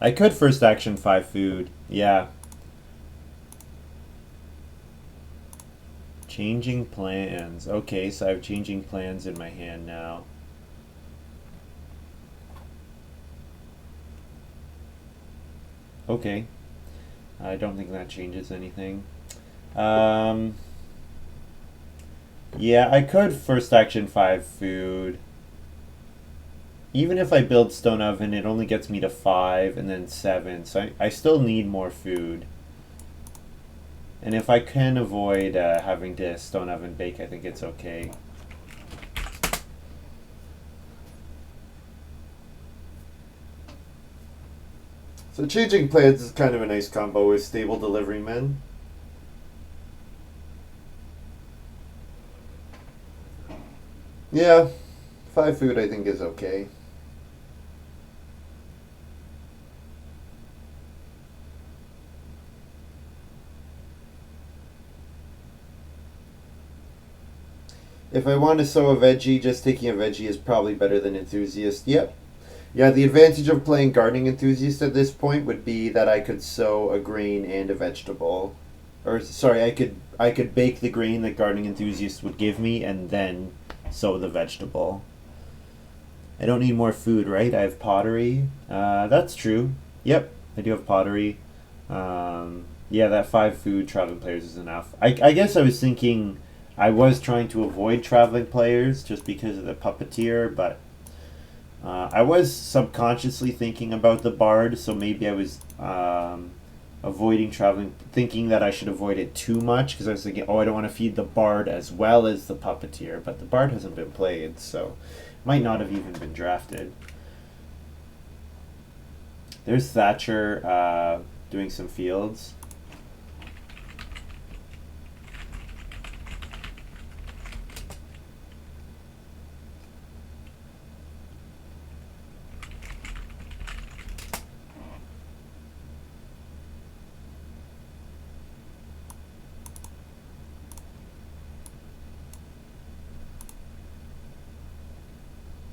I could first action 5 food. Yeah. Changing plans. Okay, so I have changing plans in my hand now. Okay. I don't think that changes anything. Yeah, I could first action 5 food. Even if I build Stone Oven, it only gets me to 5 and then 7, so I still need more food. And if I can avoid having to Stone Oven bake, I think it's okay. So changing plans is kind of a nice combo with Stable Delivery Men. Yeah, 5 food I think is okay. If I want to sow a veggie, just taking a veggie is probably better than Enthusiast. Yep. Yeah, the advantage of playing Gardening Enthusiast at this point would be that I could sow a grain and a vegetable. Or sorry, I could bake the grain that Gardening Enthusiast would give me and then sow the vegetable. I don't need more food, right? I have pottery. That's true. Yep, I do have pottery. Yeah, that 5 food traveling players is enough. I guess I was thinking I was trying to avoid traveling players just because of the puppeteer, but I was subconsciously thinking about the bard, so maybe I was avoiding traveling, thinking that I should avoid it too much because I was thinking, oh, I don't want to feed the bard as well as the puppeteer, but the bard hasn't been played, so might not have even been drafted. There's Thatcher doing some fields.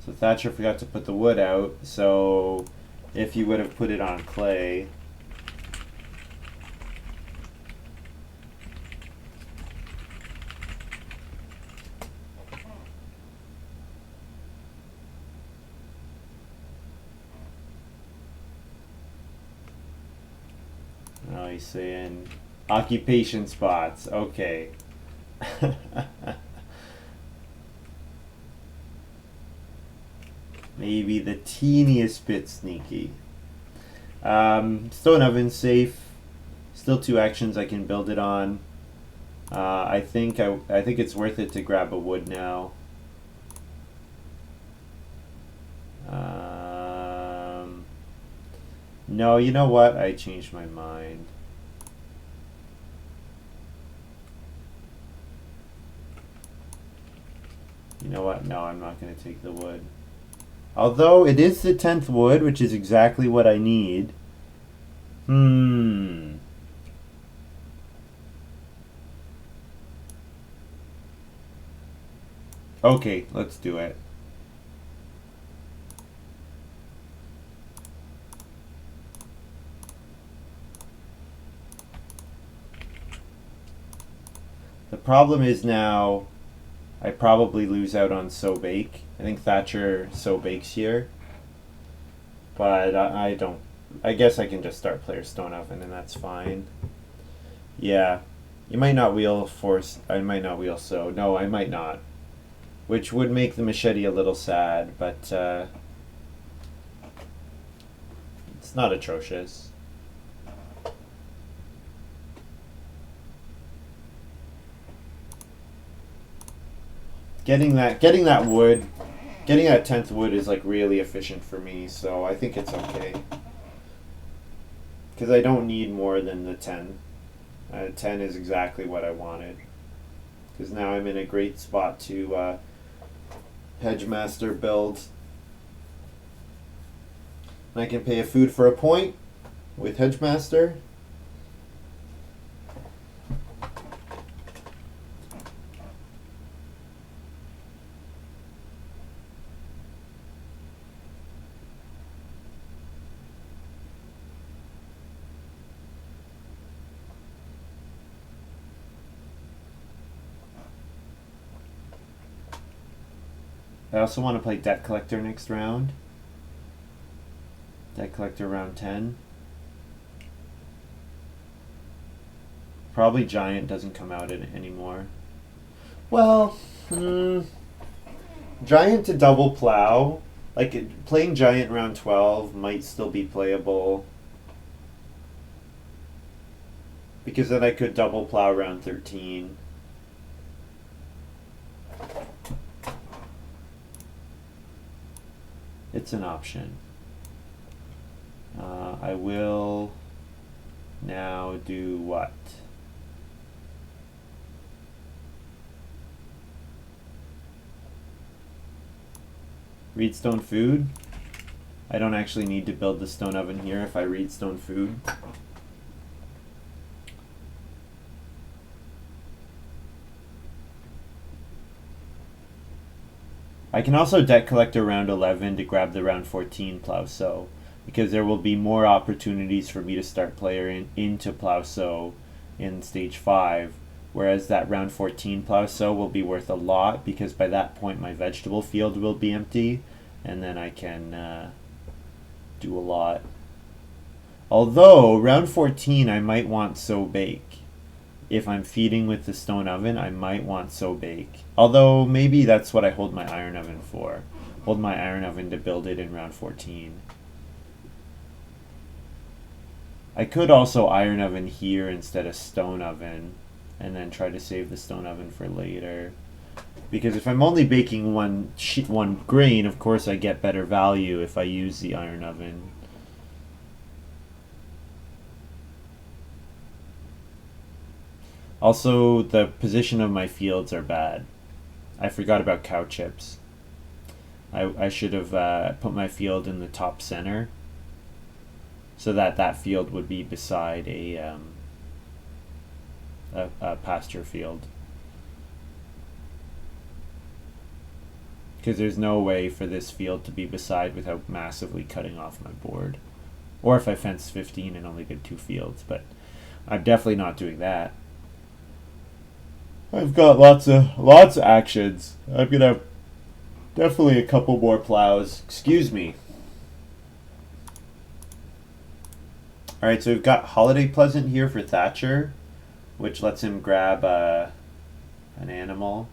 So Thatcher forgot to put the wood out, so if you would have put it on clay. Oh, he's saying occupation spots. Okay. Maybe the teeniest bit sneaky. Stone Oven's safe. Still 2 actions I can build it on. I think it's worth it to grab a wood now. No, you know what? I changed my mind. You know what? No, I'm not going to take the wood. Although it is the 10th wood, which is exactly what I need. Okay, let's do it. The problem is now I probably lose out on So Bake. I think Thatcher So Bakes here. But I don't I guess I can just start player stone oven and that's fine. Yeah. You might not wheel force. I might not wheel so. No, I might not. Which would make the machete a little sad, but it's not atrocious. Getting that wood, getting that 10th wood is like really efficient for me, so I think it's okay. Because I don't need more than the 10. 10 is exactly what I wanted. Because now I'm in a great spot to Hedgemaster build. And I can pay a food for a point with Hedgemaster. I also want to play Debt Collector next round. Debt Collector round 10. Probably Giant doesn't come out anymore. Well, Giant to double plow. Like, playing Giant round 12 might still be playable. Because then I could double plow round 13. It's an option. I will now do what? Reed stone food. I don't actually need to build the stone oven here if I reed stone food. I can also debt collector round 11 to grab the round 14 plow sow, because there will be more opportunities for me to start player into plow sow in stage 5, whereas that round 14 plow sow will be worth a lot because by that point my vegetable field will be empty and then I can do a lot. Although round 14 I might want sow bake. If I'm feeding with the stone oven, I might want sow bake. Although maybe that's what I hold my iron oven for. Hold my iron oven to build it in round 14. I could also iron oven here instead of stone oven and then try to save the stone oven for later. Because if I'm only baking one grain, of course I get better value if I use the iron oven. Also, the position of my fields are bad. I forgot about cow chips. I should have put my field in the top center so that field would be beside a pasture field. Because there's no way for this field to be beside without massively cutting off my board. Or if I fence 15 and only did 2 fields, but I'm definitely not doing that. I've got lots of actions. I'm gonna definitely a couple more plows. Excuse me. Alright, so we've got Holiday Pleasant here for Thatcher, which lets him grab an animal.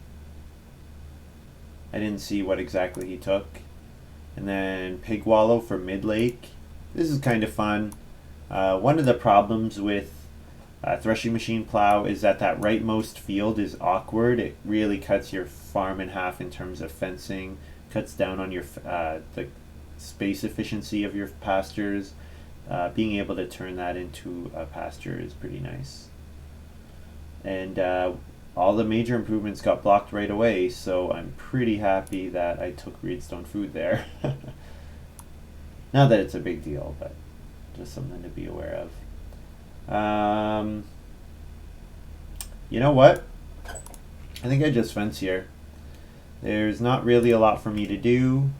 I didn't see what exactly he took. And then Pig Wallow for Mid-Lake. This is kind of fun. One of the problems with threshing machine plow is that rightmost field is awkward. It really cuts your farm in half in terms of fencing, cuts down on your the space efficiency of your pastures. Being able to turn that into a pasture is pretty nice. And all the major improvements got blocked right away, so I'm pretty happy that I took Reedstone food there. Not that it's a big deal, but just something to be aware of. You know what? I think I just fence here. There's not really a lot for me to do.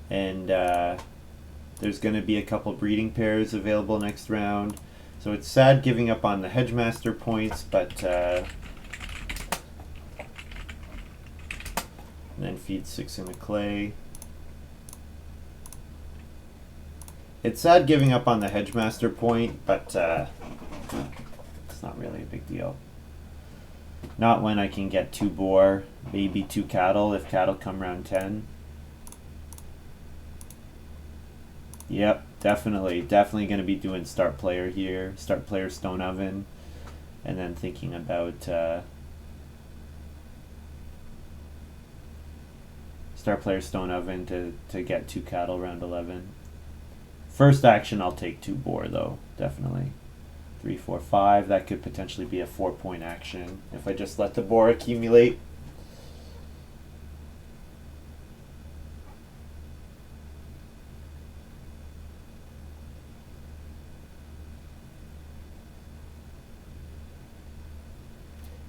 And there's going to be a couple breeding pairs available next round. So it's sad giving up on the Hedgemaster points, but and then feed 6 into clay. It's sad giving up on the Hedgemaster point, but it's not really a big deal. Not when I can get 2 boar, maybe 2 cattle if cattle come round 10. Yep, definitely going to be doing start player here, start player stone oven, and then thinking about start player stone oven to get 2 cattle round 11. First action, I'll take 2 boar though, definitely. 3, 4, 5. That could potentially be a 4-point action if I just let the boar accumulate.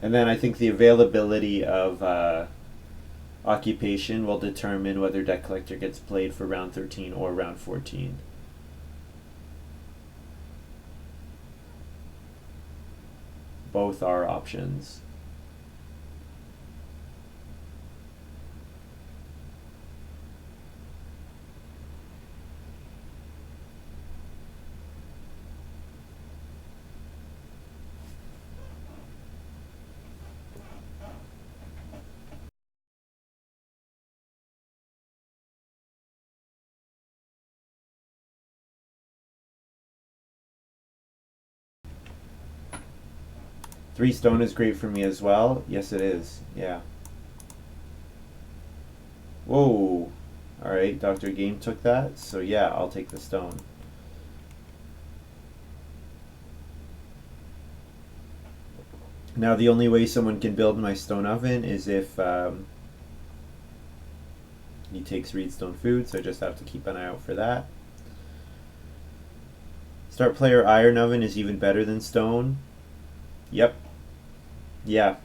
And then I think the availability of occupation will determine whether Debt Collector gets played for round 13 or round 14. Both are options. Three stone is great for me as well. Yes, it is. Yeah. Whoa. Alright, Dr. Game took that. So yeah, I'll take the stone. Now the only way someone can build my stone oven is if he takes reedstone food, so I just have to keep an eye out for that. Start player iron oven is even better than stone. Yep. Yeah.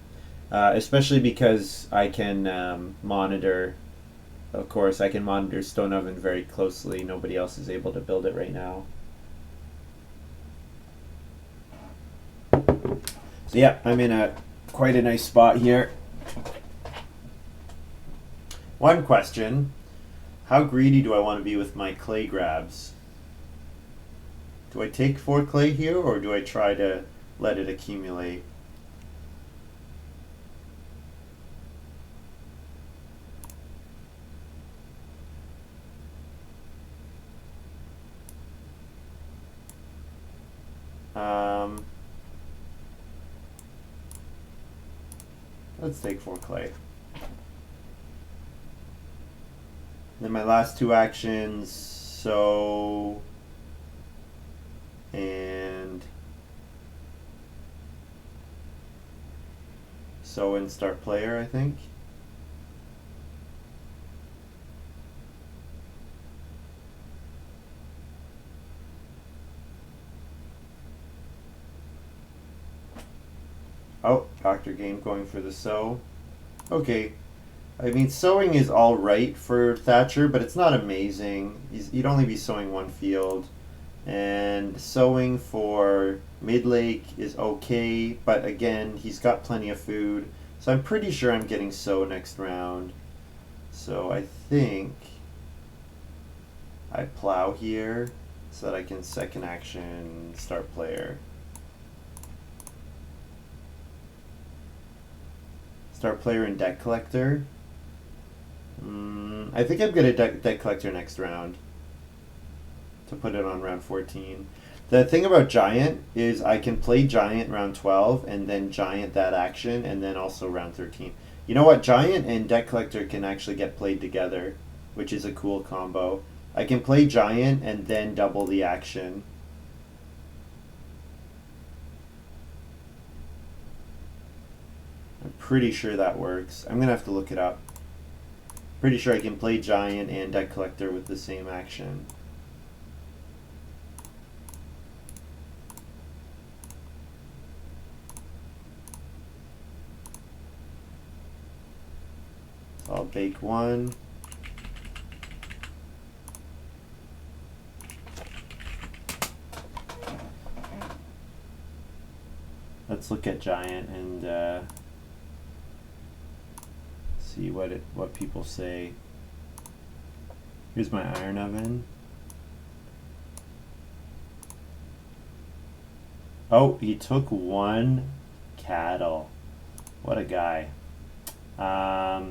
Especially because I can monitor, of course, I can monitor stone oven very closely. Nobody else is able to build it right now. So yeah, I'm in quite a nice spot here. One question, how greedy do I want to be with my clay grabs? Do I take 4 clay here, or do I try to let it accumulate? Let's take 4 clay. Then my last 2 actions, sow and sow and start player, I think. Oh, Dr. Game going for the sow. Okay. I mean, sowing is alright for Thatcher, but it's not amazing. You'd only be sowing 1 field. And sowing for Midlake is okay, but again, he's got plenty of food. So I'm pretty sure I'm getting sow next round. So I think I plow here so that I can second action start player. Start player and debt collector. I think I'm gonna debt collector next round to put it on round 14. The thing about giant is I can play giant round 12 and then giant that action and then also round 13. You know what? Giant and debt collector can actually get played together, which is a cool combo. I can play giant and then double the action. I'm pretty sure that works. I'm gonna have to look it up. Pretty sure I can play giant and debt collector with the same action. So I'll bake 1. Let's look at giant and see see what people say. Here's my iron oven. Oh, he took one cattle. What a guy. I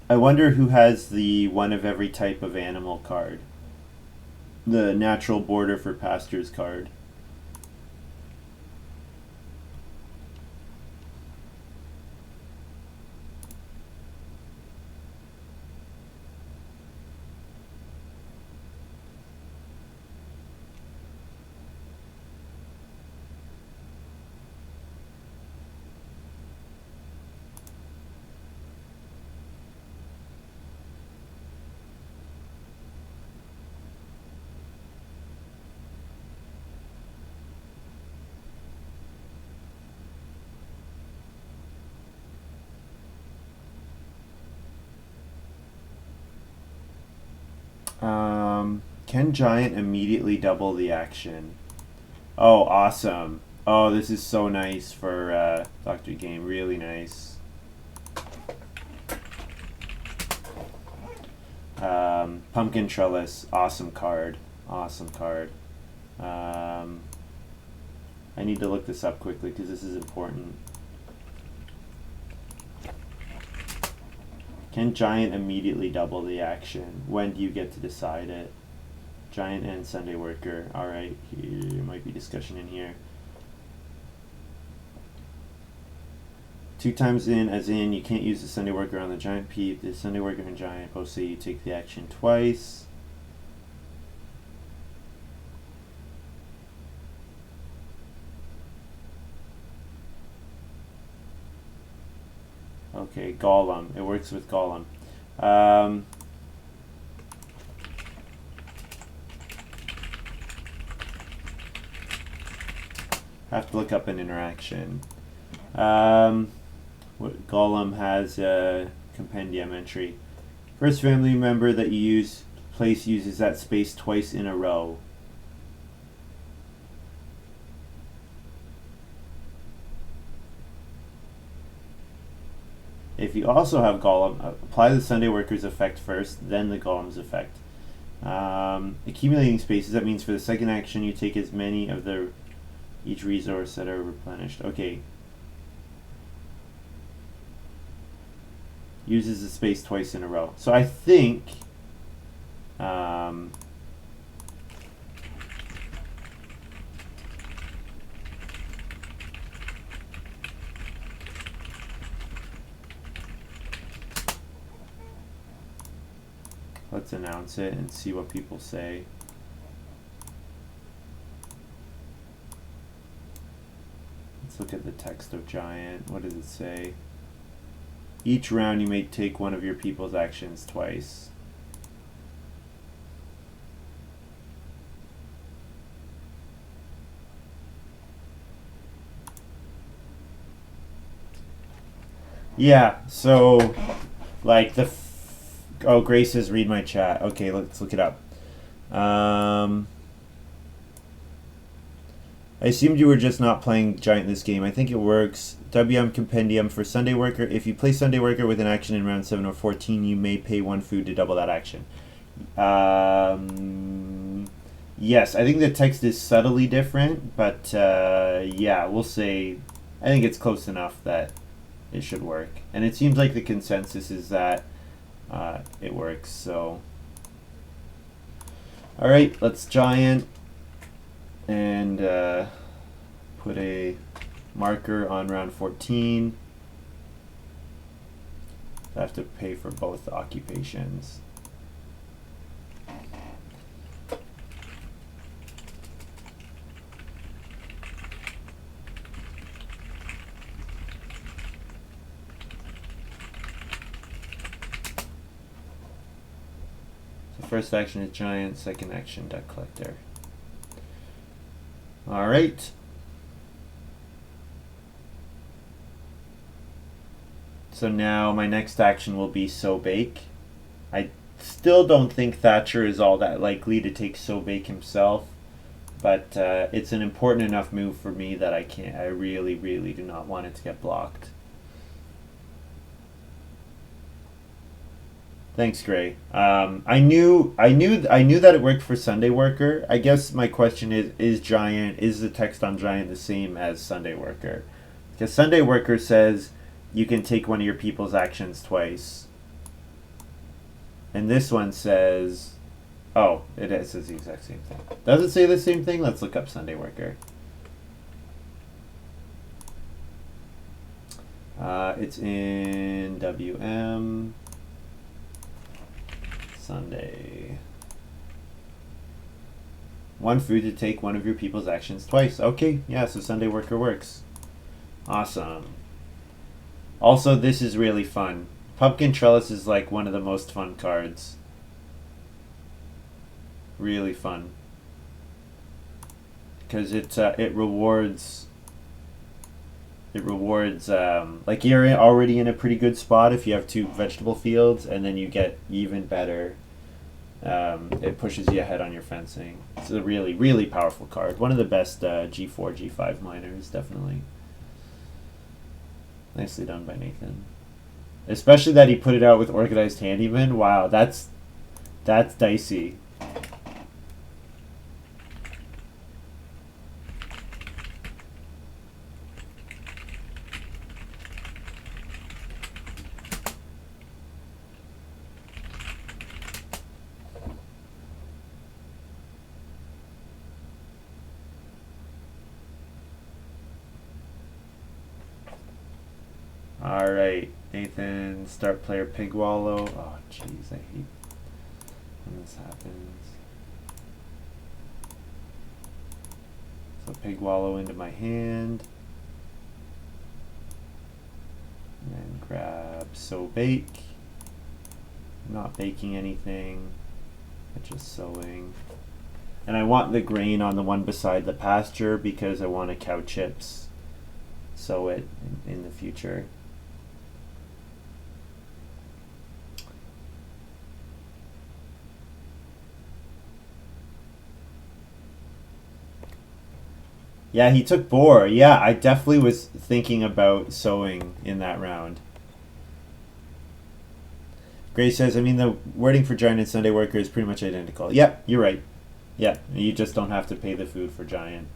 wonder who has the one of every type of animal card. The natural border for pastures card. Can Giant immediately double the action? Oh, awesome. Oh, this is so nice for Dr. Game. Really nice. Pumpkin Trellis. Awesome card. Awesome card. I need to look this up quickly because this is important. Can Giant immediately double the action? When do you get to decide it? Giant and Sunday Worker. Alright, here might be discussion in here. 2 times in, as in, you can't use the Sunday Worker on the Giant Peep. The Sunday Worker and Giant both say you take the action twice. Okay, Golem. It works with Golem. Have to look up an interaction. What Golem has a compendium entry. First family member that you place uses that space twice in a row. If you also have Golem, apply the Sunday Worker's effect first, then the Golem's effect. Accumulating spaces, that means for the second action you take as many of each resource that are replenished. Okay. Uses the space twice in a row. So I think let's announce it and see what people say. Let's look at the text of Giant. What does it say? Each round you may take one of your people's actions twice. Yeah, so like oh, Grace says read my chat. Okay, let's look it up. I assumed you were just not playing Giant this game. I think it works. WM Compendium for Sunday Worker. If you play Sunday Worker with an action in round 7 or 14, you may pay 1 food to double that action. Yes, I think the text is subtly different, but yeah, we'll say I think it's close enough that it should work. And it seems like the consensus is that it works, so. Alright, let's Giant and put a marker on round 14. I have to pay for both occupations. So first action is Giant, second action Duck Collector. Alright. So now my next action will be Sow Bake. I still don't think Thatcher is all that likely to take Sow Bake himself, but it's an important enough move for me that I really do not want it to get blocked. Thanks, Gray. I knew that it worked for Sunday Worker. I guess my question is Giant, is the text on Giant the same as Sunday Worker? Because Sunday Worker says you can take one of your people's actions twice. And this one says, oh, it says the exact same thing. Does it say the same thing? Let's look up Sunday Worker. It's in WM. Sunday. One food to take one of your people's actions twice. Okay, yeah, so Sunday Worker works. Awesome. Also, this is really fun. Pumpkin Trellis is like one of the most fun cards. Really fun. Because it rewards... like you're already in a pretty good spot if you have 2 vegetable fields, and then you get even better. It pushes you ahead on your fencing. It's a really, really powerful card. One of the best G4, G5 miners, definitely. Nicely done by Nathan. Especially that he put it out with Organized Handyman. Wow, that's dicey. Alright, Nathan, start player Pig Wallow. Oh, jeez, I hate when this happens. So Pig Wallow into my hand. And then grab Sow Bake. I'm not baking anything, but just sowing. And I want the grain on the one beside the pasture because I want to cow chips. Sow it in the future. Yeah, he took boar. Yeah, I definitely was thinking about sowing in that round. Gray says, I mean, the wording for Giant and Sunday Worker is pretty much identical. Yep, you're right. Yeah, you just don't have to pay the food for Giant.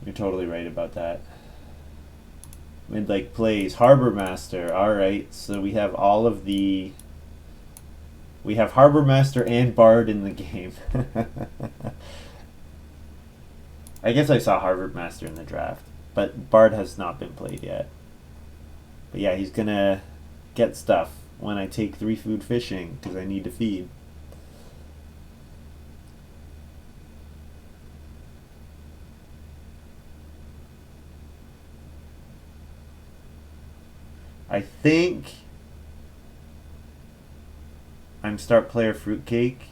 You're totally right about that. Midlake plays Harbor Master. Alright, so we have all of the... We have Harbor Master and Bard in the game. I guess I saw Harbor Master in the draft, but Bard has not been played yet. But yeah, he's gonna get stuff when I take 3 food fishing, because I need to feed. I think I'm start player Fruitcake,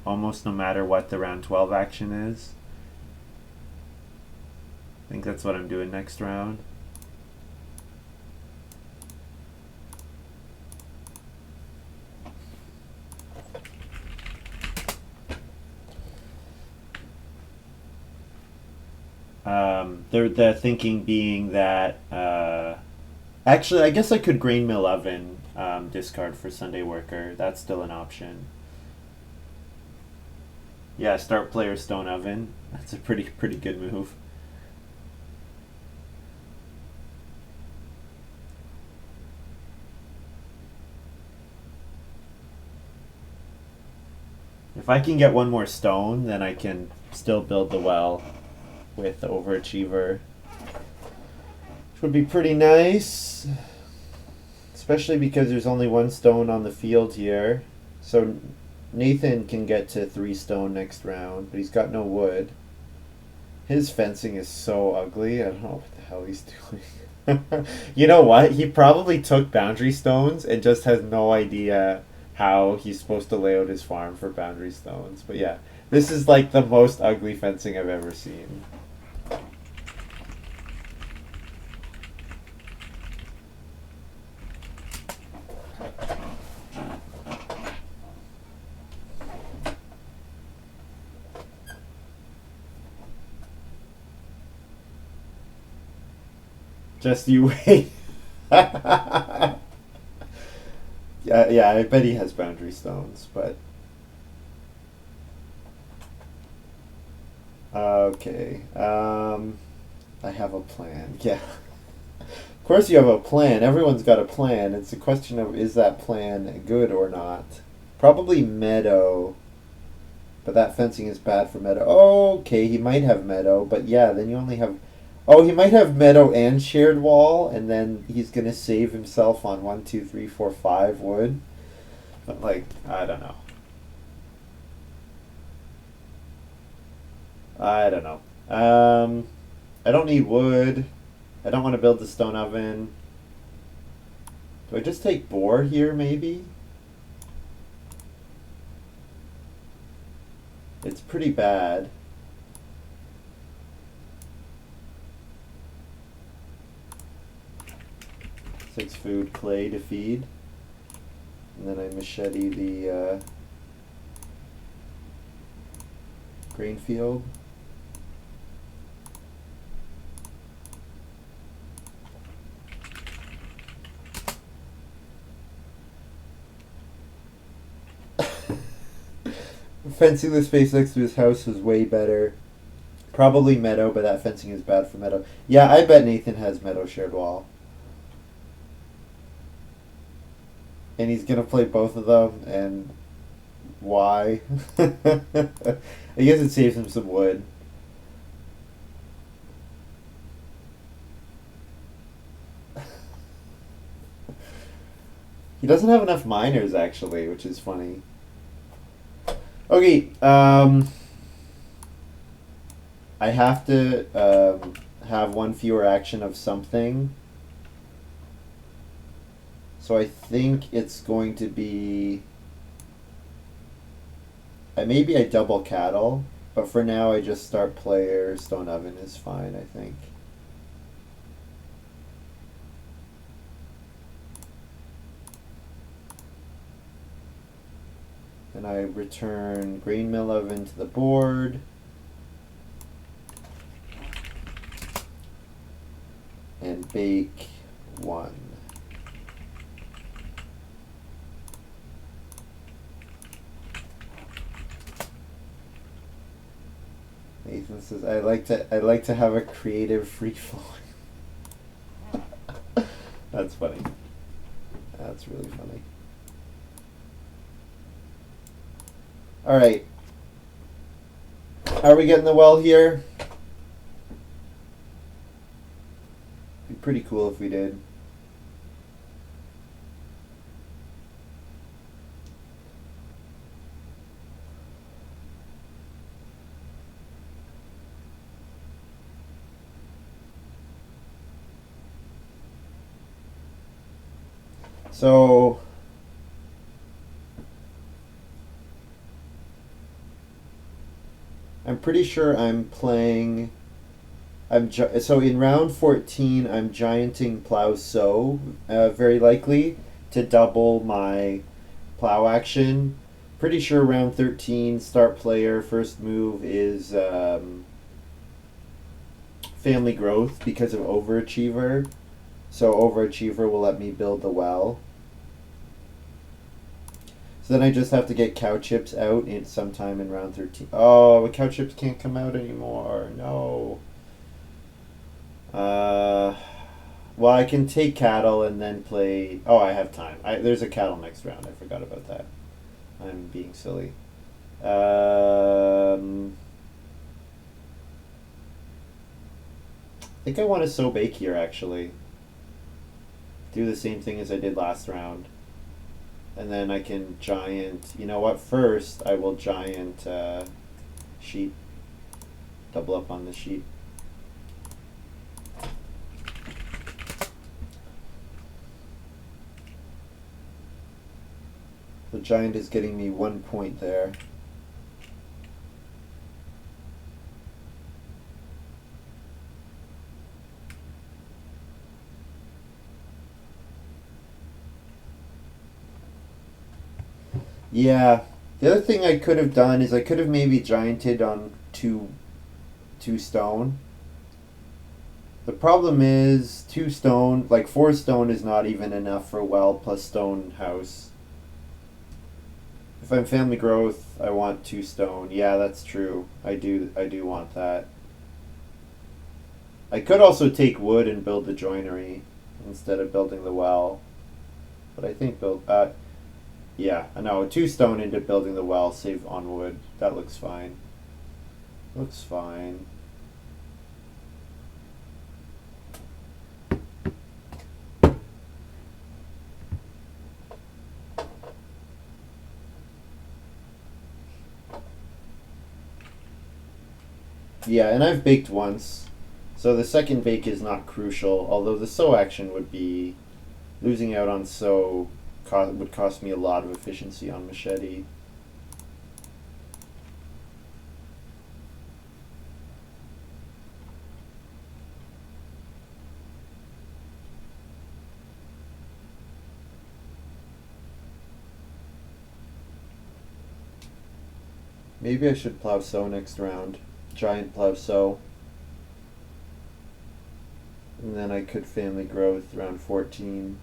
almost no matter what the round 12 action is. I think that's what I'm doing next round. The thinking being that actually, I guess I could grain mill oven discard for Sunday Worker. That's still an option. Yeah, start player Stone Oven. That's a pretty good move. If I can get one more stone, then I can still build the well with the Overachiever, which would be pretty nice, especially because there's only 1 stone on the field here. So Nathan can get to 3 stone next round, but he's got no wood. His fencing is so ugly. I don't know what the hell he's doing. You know what? He probably took boundary stones and just has no idea how he's supposed to lay out his farm for boundary stones. But yeah, this is like the most ugly fencing I've ever seen. Just you wait. Yeah, I bet he has boundary stones, but okay. I have a plan. Yeah. Of course you have a plan. Everyone's got a plan. It's a question of is that plan good or not. Probably meadow, but that fencing is bad for meadow. Okay, he might have meadow, but yeah, then you only have. Oh, he might have meadow and shared wall, and then he's gonna save himself on 1, 2, 3, 4, 5 wood. But like, I don't know. I don't know. I don't need wood. I don't want to build the stone oven. Do I just take boar here, maybe? It's pretty bad. Six food, clay to feed. And then I machete the grain field. Fencing the space next to his house is way better. Probably meadow, but that fencing is bad for meadow. Yeah, I bet Nathan has meadow shared wall. And he's gonna play both of them, and why? I guess it saves him some wood. He doesn't have enough miners, actually, which is funny. Okay, I have to have one fewer action of something. So I think it's going to be... maybe I double cattle, but for now I just start player. Stone oven is fine, I think. And I return grain mill oven to the board. And bake 1. Nathan says, I like to have a creative free flowing. That's funny. That's really funny. Alright. Are we getting the well here? Be pretty cool if we did. So I'm pretty sure I'm playing. So in round 14, I'm gianting plow sow, very likely to double my plow action. Pretty sure round 13, start player, first move is family growth because of overachiever. So overachiever will let me build the well. So then I just have to get cow chips out in sometime in round 13. Oh, the cow chips can't come out anymore. No. Well, I can take cattle and then play. Oh, I have time. There's a cattle next round. I forgot about that. I'm being silly. I think I want to sow bake here, actually. Do the same thing as I did last round. And then I can giant... You know what? First, I will giant sheep. Double up on the sheep. The giant is getting me 1 point there. Yeah. The other thing I could have done is I could have maybe gianted on two stone. The problem is 2 stone, like 4 stone is not even enough for well plus stone house. If I'm family growth, I want 2 stone. Yeah, that's true. I do want that. I could also take wood and build the joinery instead of building the well. But I think yeah, no, 2 stone into building the well, save on wood. That looks fine. Looks fine. Yeah, and I've baked once, so the second bake is not crucial, although the sow action would be... Losing out on sow would cost me a lot of efficiency on machete. Maybe I should plow sow next round. Giant plow sow. And then I could family growth around 14.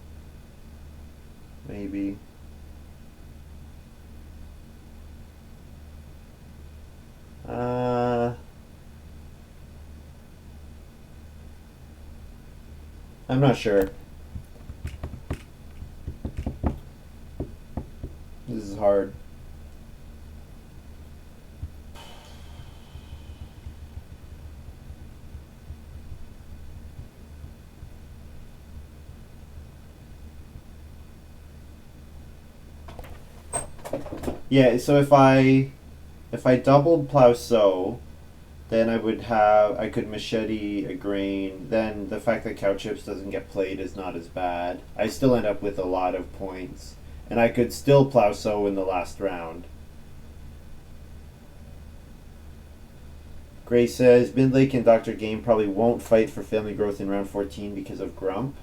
Maybe. I'm not sure. This is hard. Yeah, so if I doubled plow sow, then I could machete a grain. Then the fact that cow chips doesn't get played is not as bad. I still end up with a lot of points, and I could still plow sow in the last round. Gray says Midlake and Dr. Game probably won't fight for family growth in round 14 because of Grump.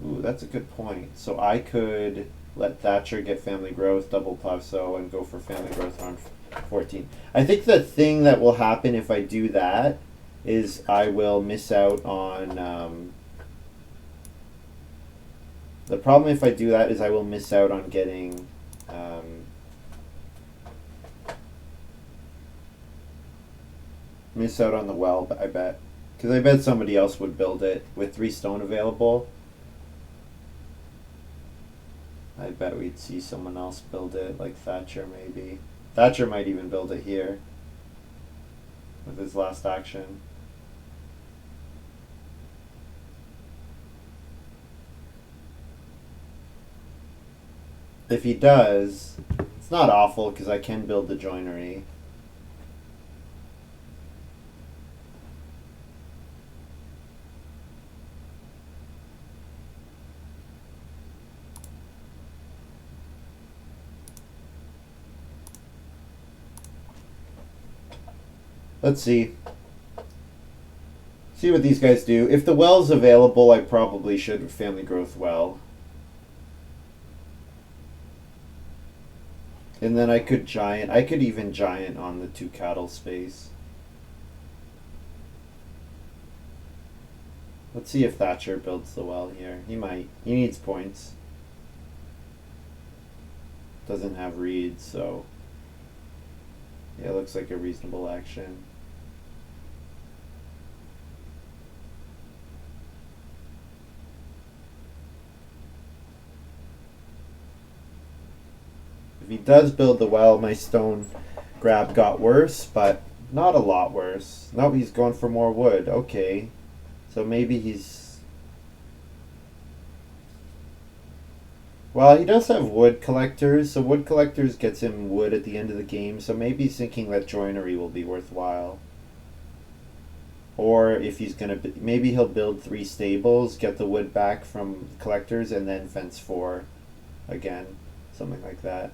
Ooh, that's a good point. So I could let Thatcher get family growth, double plow sow, and go for family growth round 14. I think the thing that will happen if I do that is I will miss out on... the problem if I do that is I will miss out on getting... miss out on the well, I bet. Because I bet somebody else would build it with 3 stone available. I bet we'd see someone else build it, like Thatcher maybe. Thatcher might even build it here with his last action. If he does, it's not awful because I can build the joinery. Let's see. See what these guys do. If the well's available, I probably should family growth well. And then I could even giant on the 2 cattle space. Let's see if Thatcher builds the well here. He might. He needs points. Doesn't have reeds, so... yeah, looks like a reasonable action. If he does build the well, my stone grab got worse, but not a lot worse. No, he's going for more wood. Okay. So maybe he's... well, he does have wood collectors, so wood collectors gets him wood at the end of the game, so maybe he's thinking that joinery will be worthwhile. Or if he's gonna... maybe he'll build 3 stables, get the wood back from collectors, and then fence 4 again. Something like that.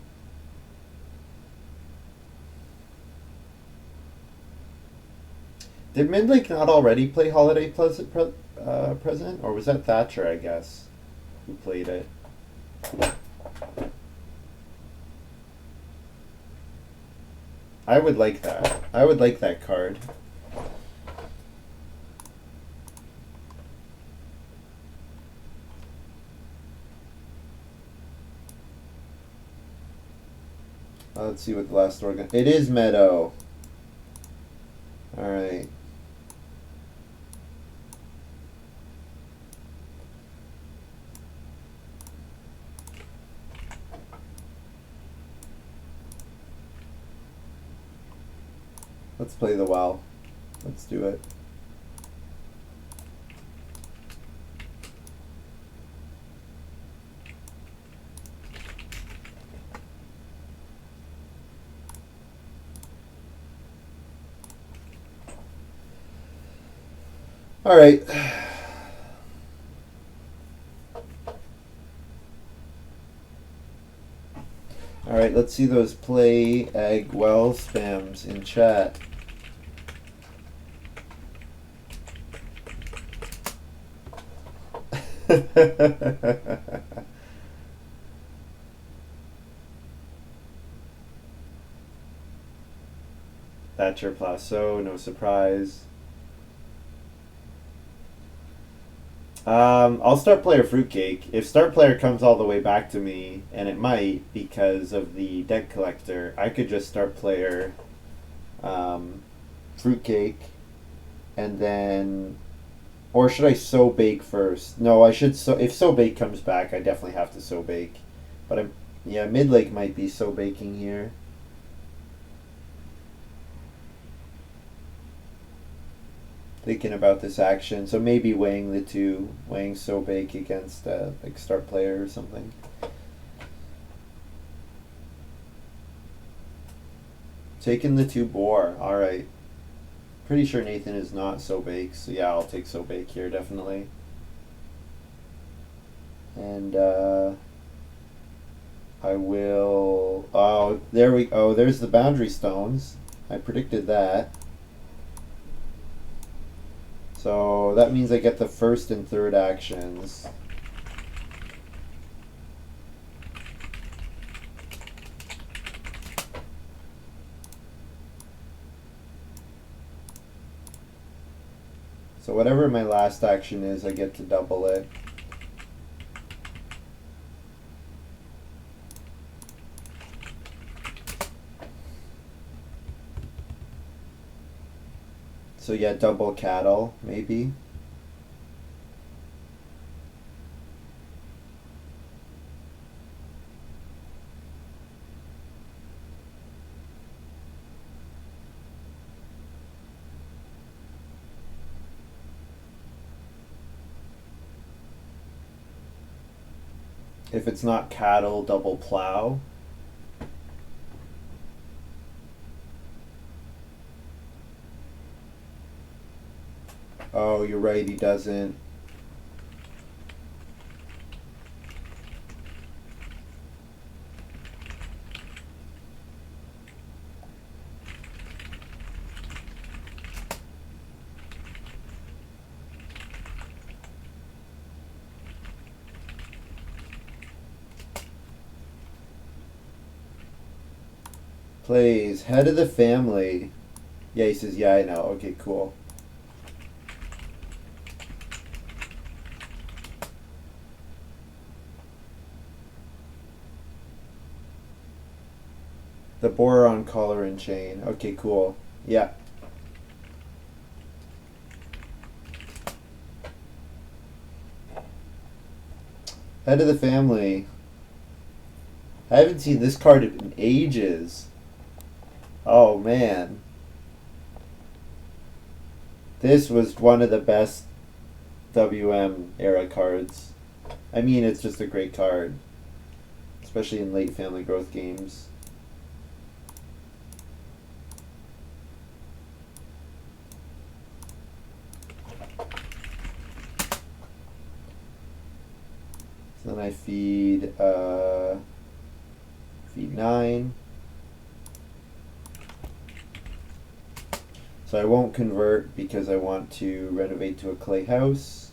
Did Midlake not already play Holiday Present? Or was that Thatcher, I guess, who played it? I would like that. I would like that card. Let's see what the last organ. It is meadow. All right. Let's play the well. Let's do it. All right. All right, let's see those play ag well spams in chat. Thatcher Plateau, no surprise. I'll start player fruitcake. If start player comes all the way back to me, and it might because of the deck collector, I could just start player fruitcake, and then, or should I sow bake first? No, I should. So if sow bake comes back, I definitely have to sow bake. But yeah, mid lake might be sow baking here. Thinking about this action, so maybe weighing the two, weighing so bake against like start player or something. Taking the two boar. All right. Pretty sure Nathan is not so bake, so yeah, I'll take so bake here definitely. And I will. Oh, there we. Oh, there's the boundary stones. I predicted that. So that means I get the first and third actions. So whatever my last action is, I get to double it. So yeah, double cattle, maybe. If it's not cattle, double plow. Oh, you're right, he doesn't. Plays head of the family. Yeah, he says, yeah, I know. Okay, cool. The boron collar and chain. Okay, cool. Yeah. Head of the family. I haven't seen this card in ages. Oh, man. This was one of the best WM era cards. I mean, it's just a great card. Especially in late family growth games. So then I feed 9. So I won't convert because I want to renovate to a clay house.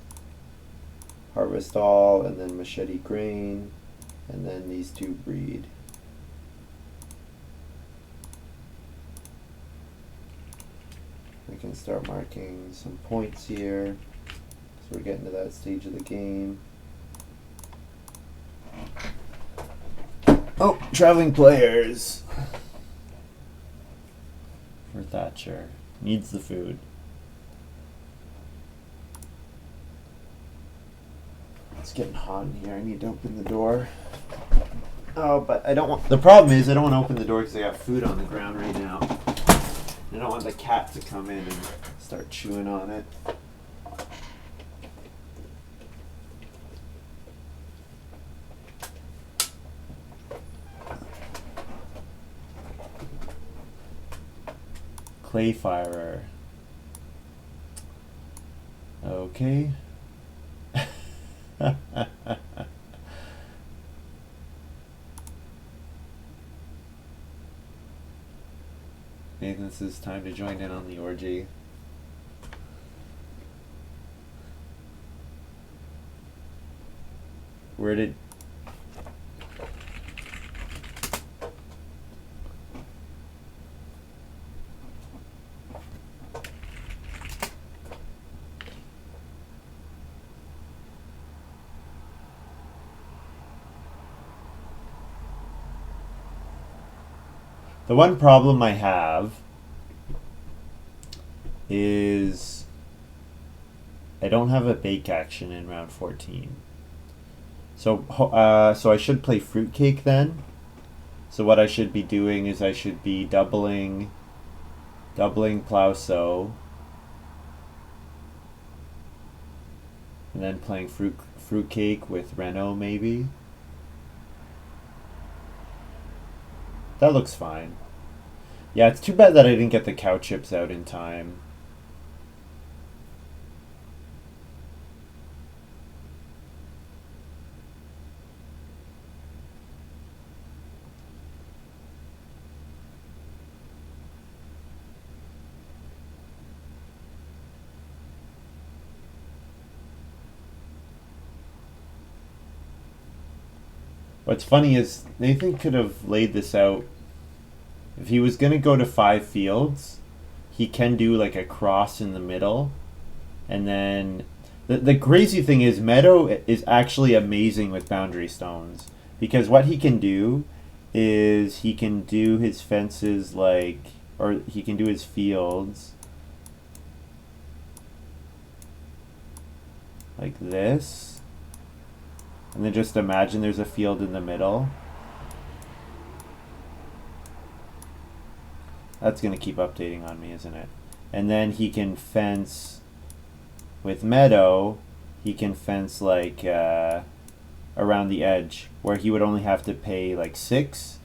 Harvest all, and then machete grain, and then these two breed. I can start marking some points here. So we're getting to that stage of the game. Oh, traveling players. Thatcher. Needs the food. It's getting hot in here. I need to open the door. Oh, but I don't want... The problem is I don't want to open the door because I got food on the ground right now. I don't want the cat to come in and start chewing on it. Clay firer. Okay. Nathan, this is time to join in on the orgy. Where did... The one problem I have is I don't have a bake action in round 14. So I should play fruitcake then. So what I should be doing is I should be doubling Plauso, and then playing fruitcake with Renault maybe. That looks fine. Yeah, it's too bad that I didn't get the cow chips out in time. What's funny is Nathan could have laid this out. If he was going to go to 5 fields, he can do like a cross in the middle. And then the crazy thing is Meadow is actually amazing with boundary stones. Because what he can do is he can do his fences like, or he can do his fields like this. And then just imagine there's a field in the middle. That's going to keep updating on me, isn't it? And then he can fence with Meadow. He can fence like around the edge, where he would only have to pay like 6.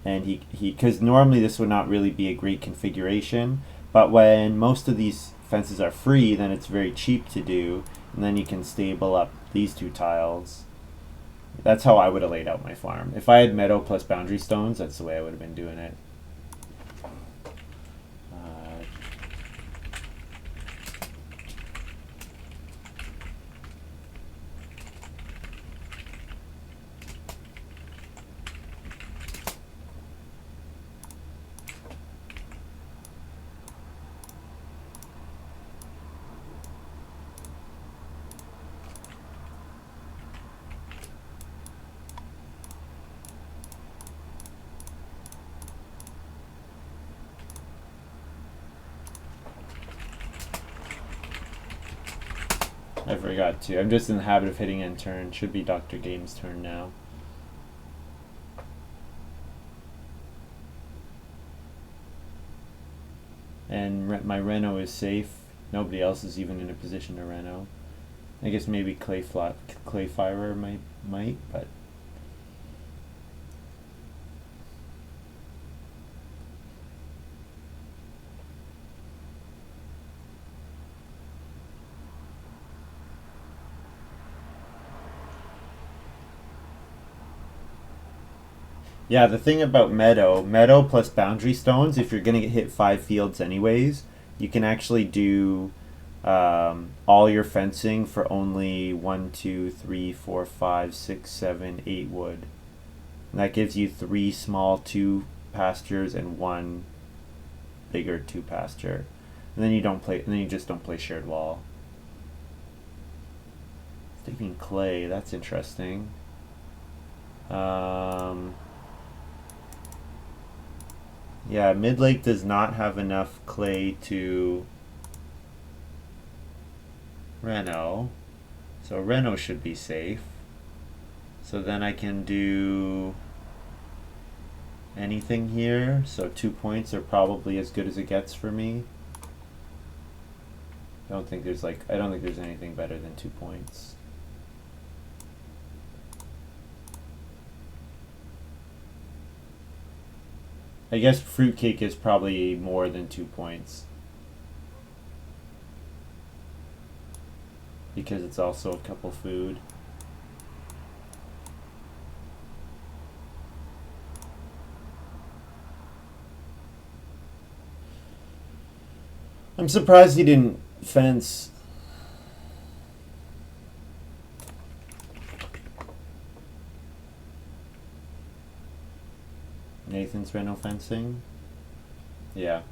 And he because normally this would not really be a great configuration. But when most of these fences are free, then it's very cheap to do. And then you can stable up these 2 tiles. That's how I would have laid out my farm. If I had Meadow plus boundary stones, that's the way I would have been doing it. I forgot to. I'm just in the habit of hitting end turn. Should be Dr. Game's turn now. And my Reno is safe. Nobody else is even in a position to Reno. I guess maybe Clay Firer might, but... Yeah, the thing about Meadow plus boundary stones, if you're going to hit 5 fields anyways, you can actually do all your fencing for only 1, 2, 3, 4, 5, 6, 7, 8 wood. And that gives you 3 small 2 pastures and 1 bigger 2 pasture. And then you just don't play shared wall. Thinking clay, that's interesting. Yeah, Mid-Lake does not have enough clay to reno. So reno should be safe. So then I can do anything here. So 2 points are probably as good as it gets for me. I don't think there's anything better than 2 points. I guess fruitcake is probably more than 2 points. Because it's also a couple food. I'm surprised he didn't fence. Nathan's reno fencing. Yeah.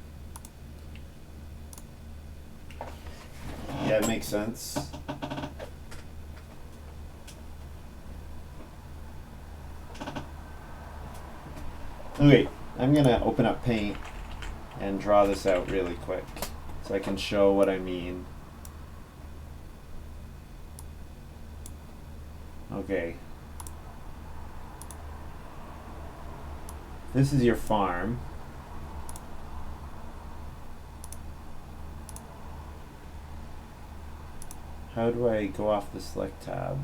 Yeah, it makes sense. Okay, I'm gonna open up Paint and draw this out really quick so I can show what I mean. Okay. This is your farm. How do I go off the select tab?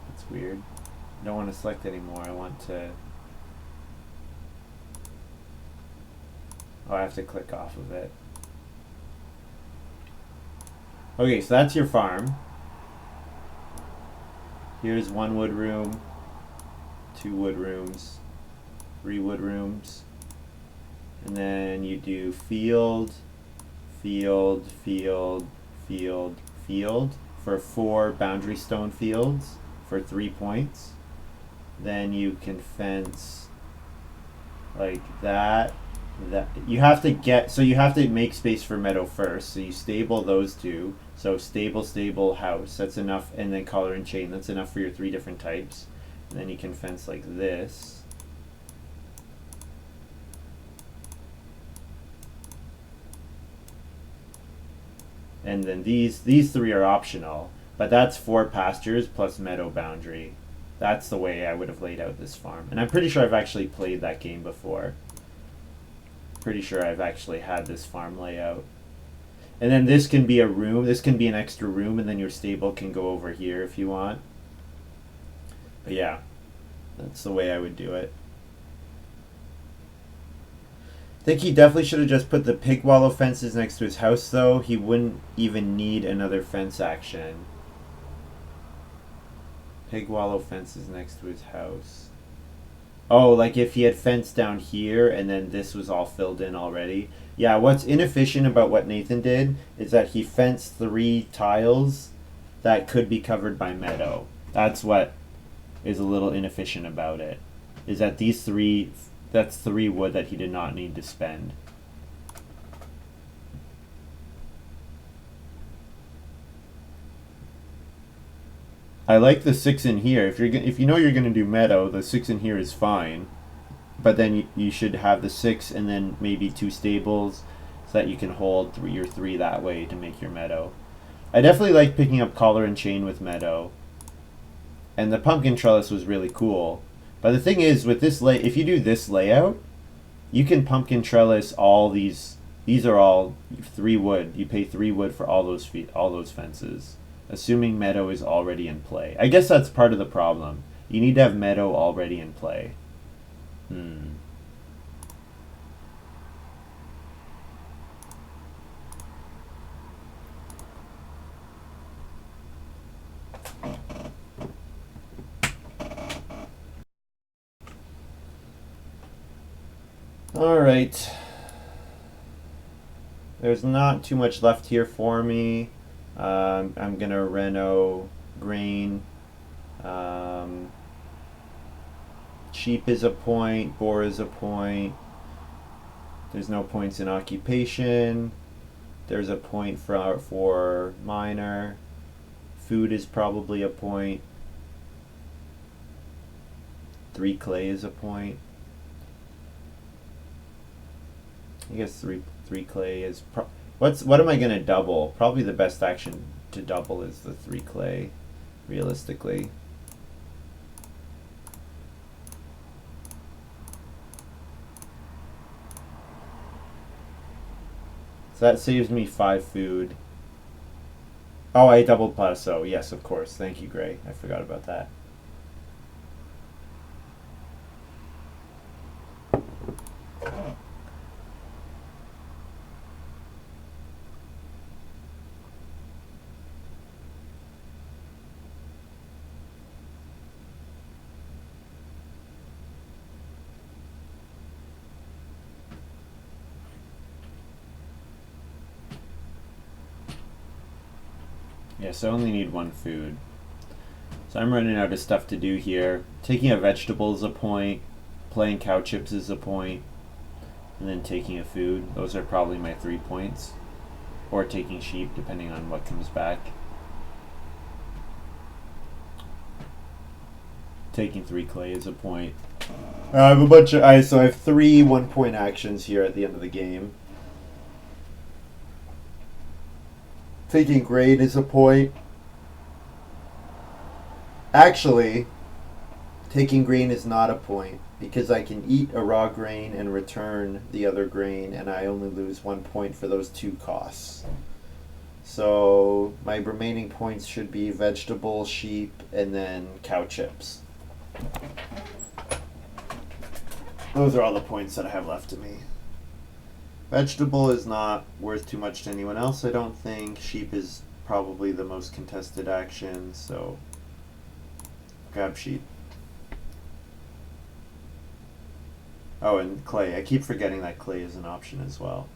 That's weird. I don't want to select anymore. I want to... Oh, I have to click off of it. Okay, so that's your farm. Here's 1 wood room, 2 wood rooms, 3 wood rooms. And then you do field, field, field, field, field for 4 boundary stone fields for 3 points. Then you can fence like that. You have to make space for meadow first. So you stable those 2. So stable, house. That's enough, and then collar and chain. That's enough for your 3 different types. And then you can fence like this. And then these 3 are optional, but that's 4 pastures plus meadow boundary. That's the way I would have laid out this farm. And I'm pretty sure I've actually played that game before. Pretty sure I've actually had this farm layout. And then this can be a room. This can be an extra room, and then your stable can go over here if you want. But yeah, that's the way I would do it. I think he definitely should have just put the pig wallow fences next to his house, though. He wouldn't even need another fence action. Pig wallow fences next to his house. Oh, like if he had fenced down here and then this was all filled in already. Yeah, what's inefficient about what Nathan did is that he fenced 3 tiles that could be covered by meadow. That's what is a little inefficient about it. Is that these 3, that's 3 wood that he did not need to spend. I like the 6 in here. If you know you're gonna do meadow, the 6 in here is fine. But then you should have the 6 and then maybe 2 stables so that you can hold your 3 that way to make your meadow. I definitely like picking up collar and chain with meadow. And the pumpkin trellis was really cool. But the thing is, with this if you do this layout, you can pumpkin trellis all these. These are all 3 wood. You pay 3 wood for all those fences, assuming meadow is already in play. I guess that's part of the problem. You need to have meadow already in play. Alright. There's not too much left here for me. I'm gonna reno grain. Sheep is a point, boar is a point. There's no points in occupation. There's a point for minor. Food is probably a point. 3 clay is a point. I guess three clay is what am I gonna double? Probably the best action to double is the 3 clay, realistically. So that saves me 5 food. Oh, I doubled plateau. Yes, of course. Thank you, Gray. I forgot about that. Yeah, so I only need 1 food. So I'm running out of stuff to do here. Taking a vegetable is a point. Playing cow chips is a point. And then taking a food. Those are probably my 3 points. Or taking sheep, depending on what comes back. Taking 3 clay is a point. I have a bunch of... so I have 3 1-point actions here at the end of the game. Taking grain is a point. Actually, taking grain is not a point because I can eat a raw grain and return the other grain, and I only lose 1 point for those 2 costs. So my remaining points should be vegetable, sheep, and then cow chips. Those are all the points that I have left to me. Vegetable is not worth too much to anyone else, I don't think. Sheep is probably the most contested action, so grab sheep. Oh, and clay. I keep forgetting that clay is an option as well.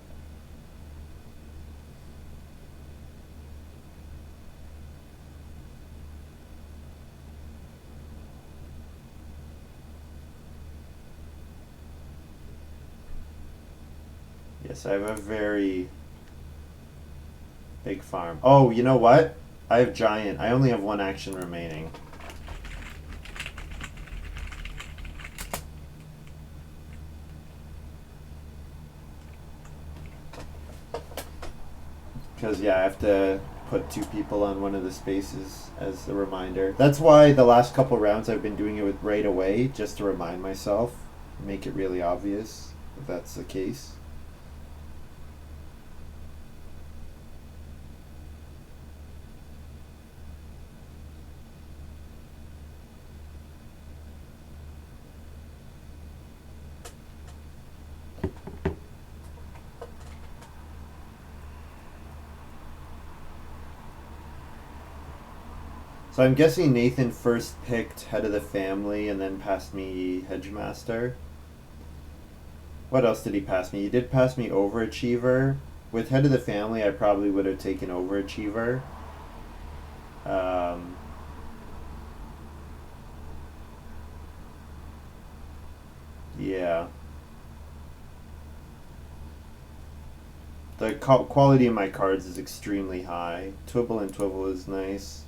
Yes, I have a very big farm. Oh, you know what? I have giant. I only have 1 action remaining. Because, yeah, I have to put 2 people on one of the spaces as a reminder. That's why the last couple rounds I've been doing it with right away, just to remind myself, make it really obvious if that's the case. So I'm guessing Nathan first picked head of the family and then passed me hedgemaster. What else did he pass me? He did pass me overachiever. With head of the family, I probably would have taken overachiever. Yeah. The quality of my cards is extremely high. Twibble and Twivel is nice.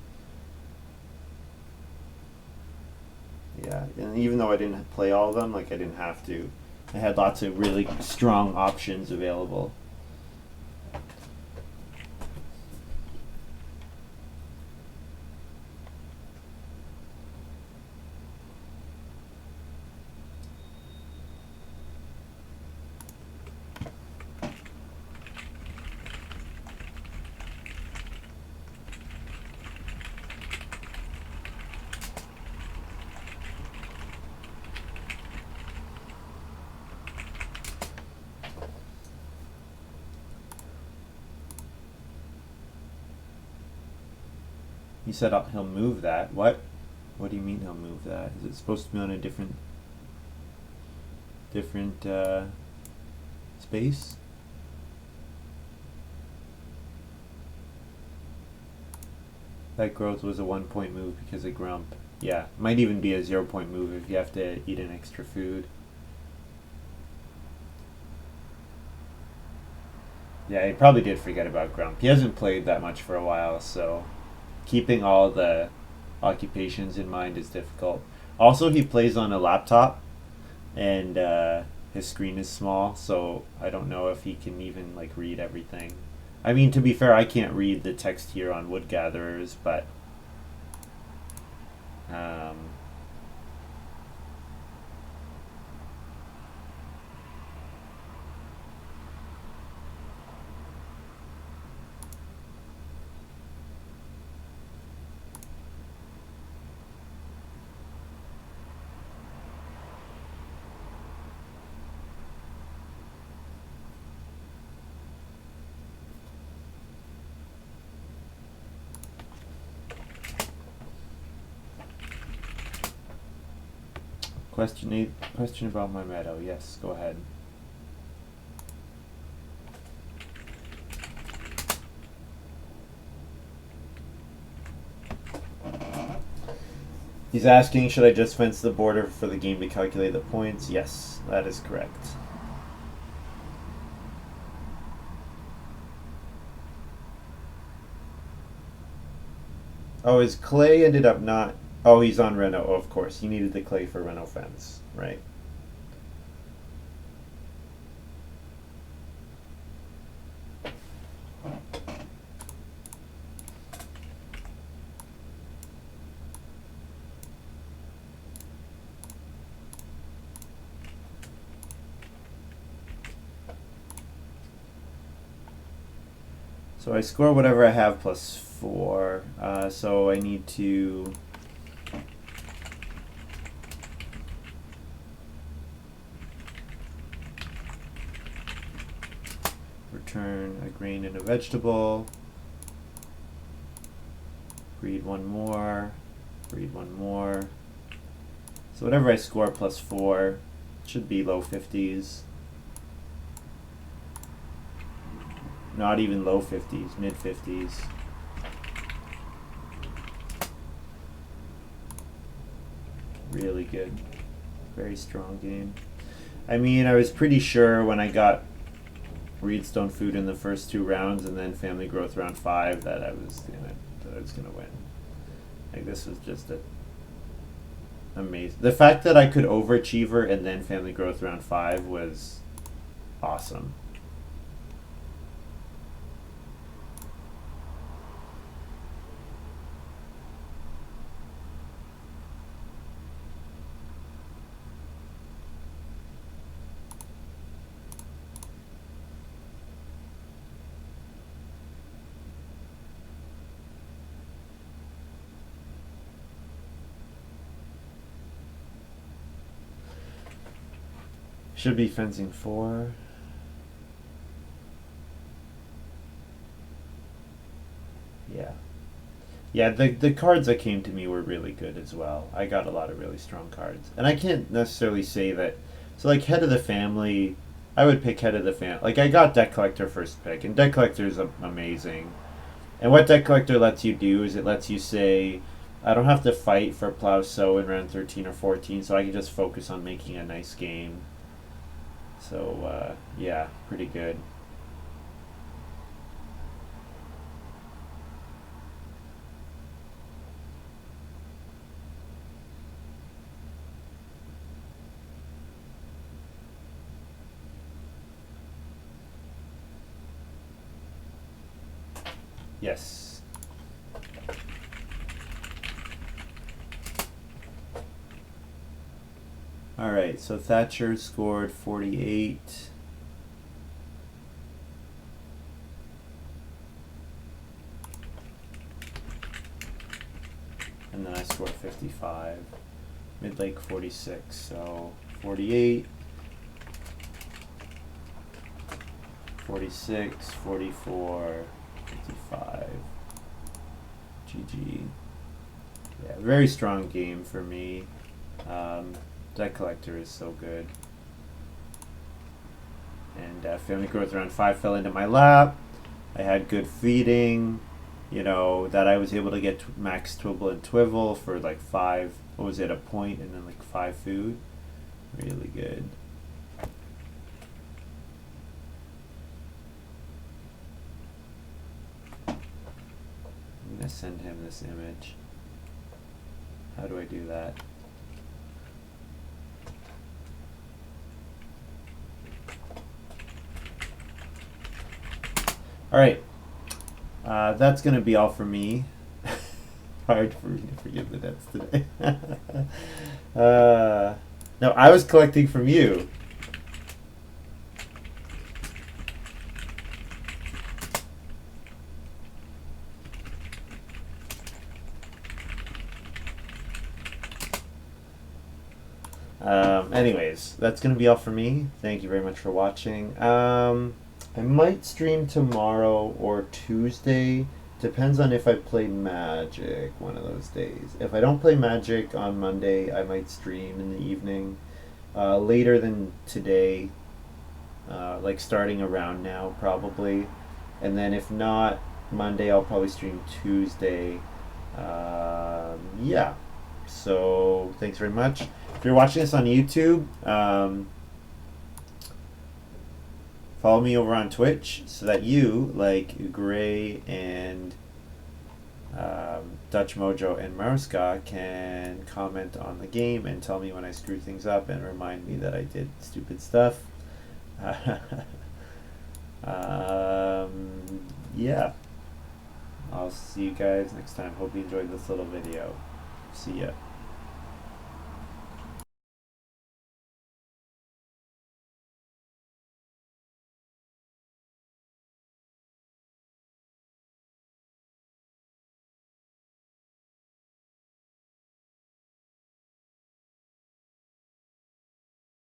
Yeah, and even though I didn't play all of them, like I didn't have to, I had lots of really strong options available. He said he'll move that. What? What do you mean he'll move that? Is it supposed to be on a different space? That growth was a 1-point move because of Grump. Yeah, might even be a 0-point move if you have to eat an extra food. Yeah, he probably did forget about Grump. He hasn't played that much for a while, so keeping all the occupations in mind is difficult. Also, he plays on a laptop, and his screen is small, so I don't know if he can even like read everything. I mean, to be fair, I can't read the text here on wood gatherers, but um, question about my meadow. Yes, go ahead. He's asking, should I just fence the border for the game to calculate the points? Yes, that is correct. Oh, his clay ended up not. Oh, he's on Reno. Oh, of course. He needed the clay for Reno fence, right? So I score whatever I have plus 4. So I need to return a grain and a vegetable. Breed one more. Breed one more. So whatever I score plus 4 should be low 50s. Not even low 50s, mid 50s. Really good. Very strong game. I mean, I was pretty sure when I got Reedstone Food in the first 2 rounds and then Family Growth round 5 that I was gonna win. Like, this was just amazing. The fact that I could Overachiever and then Family Growth round 5 was awesome. Should be fencing 4. Yeah. Yeah, the cards that came to me were really good as well. I got a lot of really strong cards. And I can't necessarily say that. So, like, Head of the Family, I would pick Head of the Family. Like, I got Deck Collector first pick, and Deck Collector is amazing. And what Deck Collector lets you do is it lets you say, I don't have to fight for Plow Sow in round 13 or 14, so I can just focus on making a nice game. So, yeah, pretty good. Yes. Alright, so Thatcher scored 48. And then I scored 55. Midlake 46, so 48, 46, 44, 55. GG. Yeah, very strong game for me. Deck Collector is so good. And Family Growth round 5 fell into my lap. I had good feeding. You know, that I was able to get max Twibble and Twivel for like 5, what was it, a point and then like 5 food. Really good. I'm gonna send him this image. How do I do that? All right. That's going to be all for me. Hard for me to forgive the debts today. No, I was collecting from you. Anyways, that's going to be all for me. Thank you very much for watching. I might stream tomorrow or Tuesday. Depends on if I play Magic one of those days. If I don't play Magic on Monday, I might stream in the evening. Later than today, like starting around now probably. And then if not Monday, I'll probably stream Tuesday. Yeah. So thanks very much. If you're watching this on YouTube, follow me over on Twitch so that you, like Gray and Dutch Mojo and Maruska, can comment on the game and tell me when I screw things up and remind me that I did stupid stuff. Yeah. I'll see you guys next time. Hope you enjoyed this little video. See ya.